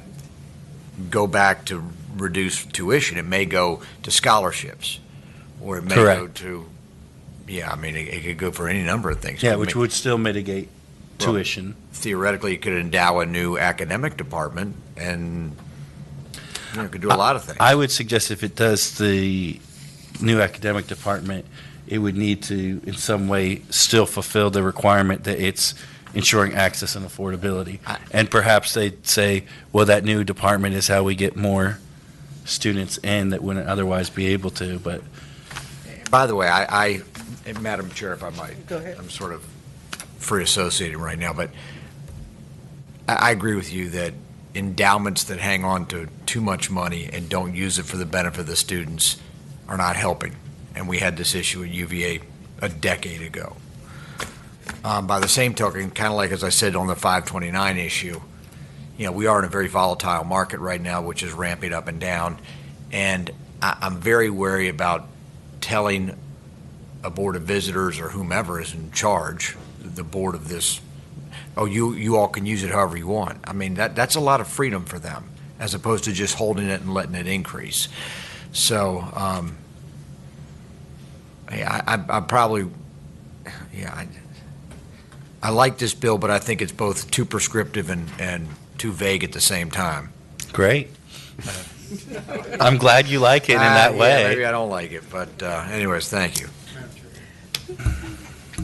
S7: go back to reduce tuition. It may go to scholarships, or it may
S19: Correct.
S7: go to, yeah, I mean, it could go for any number of things.
S19: Yeah,
S7: It
S19: which
S7: may-
S19: would still mitigate tuition.
S7: Theoretically, you could endow a new academic department and, you know, could do a lot of things.
S19: I would suggest if it does the new academic department, it would need to, in some way, still fulfill the requirement that it's ensuring access and affordability. And perhaps they'd say, well, that new department is how we get more students in that wouldn't otherwise be able to, but.
S7: By the way, I Madam Chair, if I might.
S1: Go ahead.
S7: I'm sort of free associating right now, but I agree with you that endowments that hang on to too much money and don't use it for the benefit of the students are not helping. And we had this issue at UVA a decade ago. By the same token, kind of like as I said on the 529 issue, you know, we are in a very volatile market right now, which is ramping up and down. And I'm very wary about telling a board of visitors or whomever is in charge, the board of this, oh, you all can use it however you want. I mean, that's a lot of freedom for them, as opposed to just holding it and letting it increase. So, I probably, yeah, I like this bill, but I think it's both too prescriptive and too vague at the same time.
S19: Great. I'm glad you like it in that
S7: Yeah,
S19: way.
S7: maybe I don't like it, but anyways, thank you.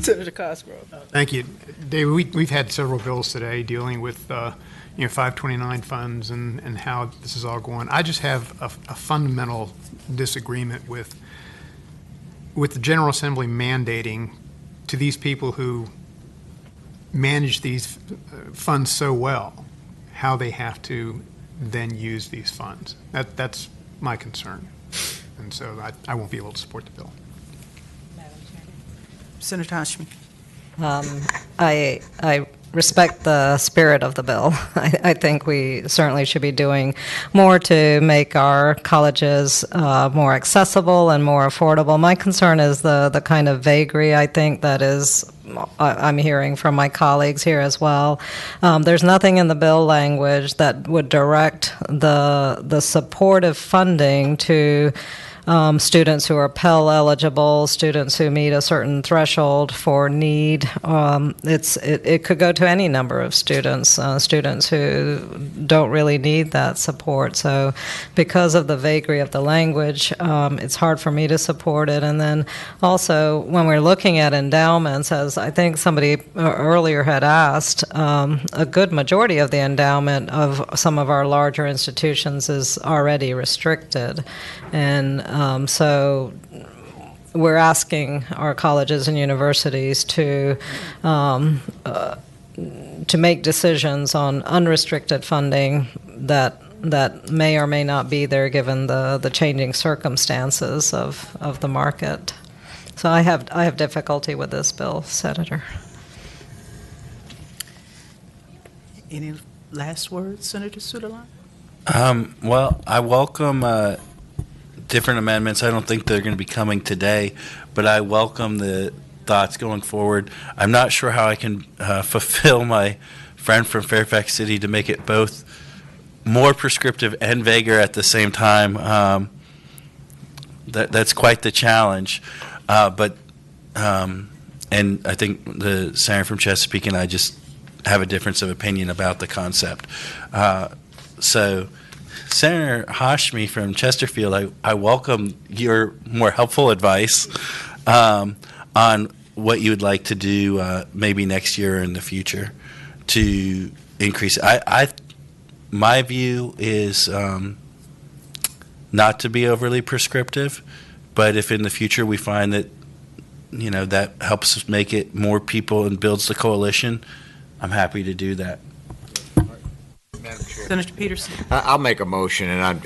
S1: Senator Cosgrove.
S6: Thank you. Dave, we've had several bills today dealing with, 529 funds and how this is all going. I just have a fundamental disagreement with the General Assembly mandating to these people who manage these funds so well, how they have to then use these funds. That's my concern. And so I won't be able to support the bill.
S1: Senator Hashmi.
S4: I respect the spirit of the bill. I think we certainly should be doing more to make our colleges more accessible and more affordable. My concern is the kind of vagary, I think, that is I'm hearing from my colleagues here as well. There's nothing in the bill language that would direct the supportive funding to students who are Pell eligible, students who meet a certain threshold for need. It could go to any number of students, students who don't really need that support. So because of the vagary of the language, it's hard for me to support it. And then also, when we're looking at endowments, as I think somebody earlier had asked, a good majority of the endowment of some of our larger institutions is already restricted. And so we're asking our colleges and universities to make decisions on unrestricted funding that may or may not be there given the changing circumstances of the market. So I have difficulty with this bill, Senator.
S1: Any last words, Senator Sudalan?
S19: Well, I welcome different amendments. I don't think they're going to be coming today, but I welcome the thoughts going forward. I'm not sure how I can fulfill my friend from Fairfax City to make it both more prescriptive and vaguer at the same time. That's quite the challenge. And I think the senator from Chesapeake and I just have a difference of opinion about the concept. So Senator Hashmi from Chesterfield, I welcome your more helpful advice on what you would like to do maybe next year or in the future to increase. My view is not to be overly prescriptive, but if in the future we find that that helps us make it more people and builds the coalition, I'm happy to do that.
S1: Senator Peterson.
S7: I'll make a motion, and I'm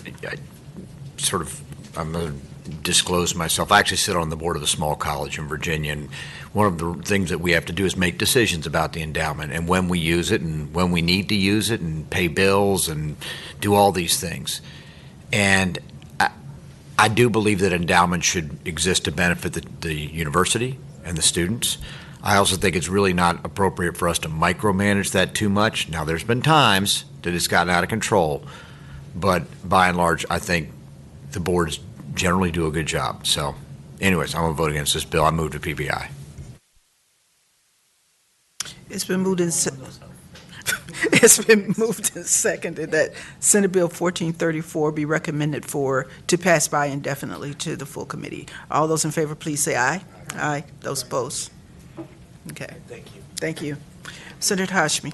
S7: going to disclose myself. I actually sit on the board of a small college in Virginia, and one of the things that we have to do is make decisions about the endowment and when we use it and when we need to use it and pay bills and do all these things. And I do believe that endowment should exist to benefit the university and the students. I also think it's really not appropriate for us to micromanage that too much. Now, there's been times that it's gotten out of control, but by and large, I think the boards generally do a good job. So, anyways, I'm going to vote against this bill. I move to PBI.
S1: It's been moved and seconded that Senate Bill 1434 be recommended to pass by indefinitely to the full committee. All those in favor, please say aye. Aye. Those opposed? Okay.
S3: Thank you.
S1: Thank you. Senator Hashmi.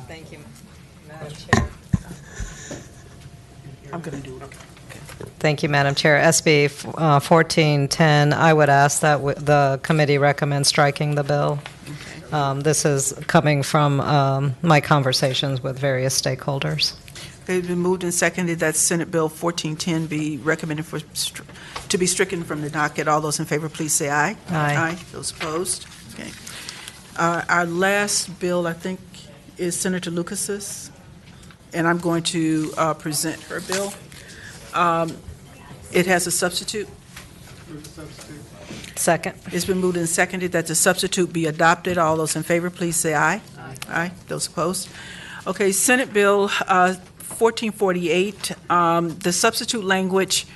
S4: Thank you, Madam Chair.
S1: I'm going to do it. Okay.
S4: Thank you, Madam Chair. SB 1410, I would ask that the committee recommend striking the bill. Okay. This is coming from my conversations with various stakeholders.
S1: It's been moved and seconded that Senate Bill 1410 be recommended to be stricken from the docket. All those in favor, please say aye.
S4: Aye.
S1: Aye. Those opposed? Okay. Our last bill, I think, is Senator Lucas's, and I'm going to present her bill. It has a substitute.
S4: Second.
S1: It's been moved and seconded that the substitute be adopted. All those in favor, please say aye. Aye. Aye. Those opposed? Okay, Senate Bill 1448, the substitute language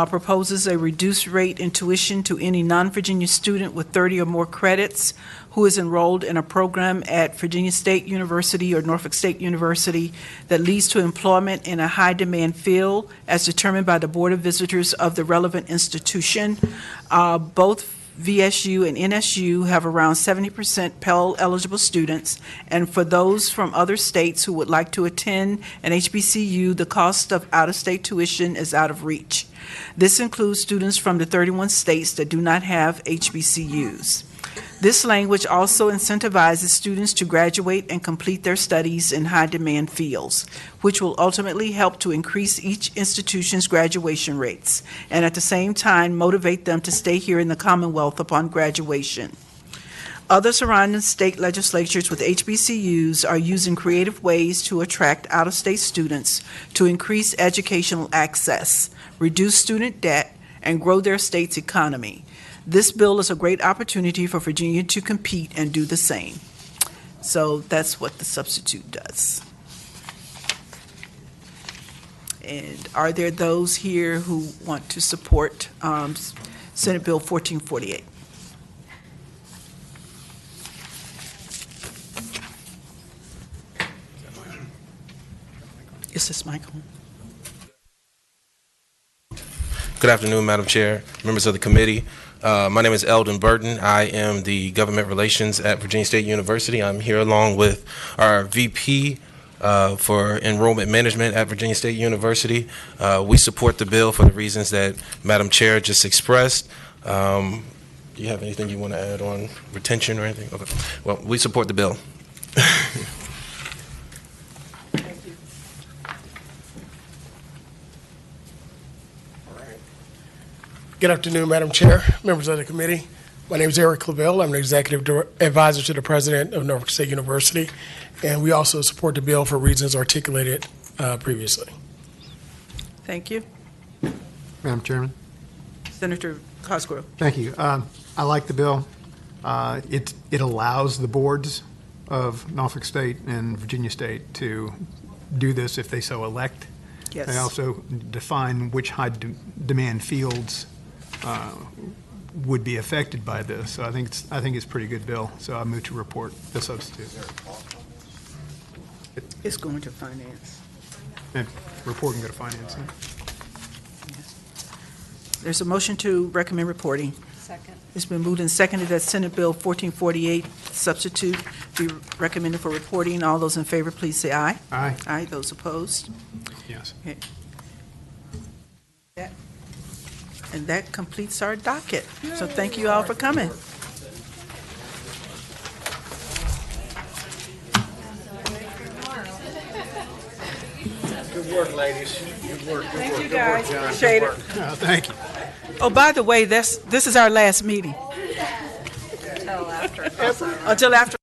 S1: proposes a reduced rate in tuition to any non-Virginia student with 30 or more credits who is enrolled in a program at Virginia State University or Norfolk State University that leads to employment in a high-demand field as determined by the Board of Visitors of the relevant institution. Both VSU and NSU have around 70% Pell eligible students, and for those from other states who would like to attend an HBCU, the cost of out-of-state tuition is out of reach. This includes students from the 31 states that do not have HBCUs. This language also incentivizes students to graduate and complete their studies in high-demand fields, which will ultimately help to increase each institution's graduation rates, and at the same time motivate them to stay here in the Commonwealth upon graduation. Other surrounding state legislatures with HBCUs are using creative ways to attract out-of-state students to increase educational access, reduce student debt, and grow their state's economy. This bill is a great opportunity for Virginia to compete and do the same. So that's what the substitute does. And are there those here who want to support Senate Bill 1448? Is this Michael?
S20: Good afternoon, Madam Chair, members of the committee. My name is Eldon Burton. I am the Government Relations at Virginia State University. I'm here along with our VP for Enrollment Management at Virginia State University. We support the bill for the reasons that Madam Chair just expressed. Do you have anything you want to add on retention or anything? Okay. Well, we support the bill.
S21: Good afternoon, Madam Chair, members of the committee. My name is Eric Claville. I'm the Executive Advisor to the President of Norfolk State University, and we also support the bill for reasons articulated previously.
S1: Thank you.
S6: Madam Chairman.
S1: Senator Cosgrove.
S6: Thank you. I like the bill. It allows the boards of Norfolk State and Virginia State to do this if they so elect.
S1: Yes.
S6: They also define which high demand fields would be affected by this. So I think it's a pretty good bill. So I move to report the substitute.
S1: It's going to finance.
S6: And report and go to finance.
S1: There's a motion to recommend reporting.
S4: Second.
S1: It's been moved and seconded that Senate Bill 1448 substitute be recommended for reporting. All those in favor, please say aye.
S6: Aye.
S1: Aye. Those opposed?
S6: Yes.
S1: Okay. And that completes our docket. So thank you all for coming.
S21: Good work, ladies. Good work.
S1: Thank you, guys. Appreciate it.
S6: Thank you.
S1: Oh, by the way, this is our last meeting.
S4: Until after.
S1: Until after.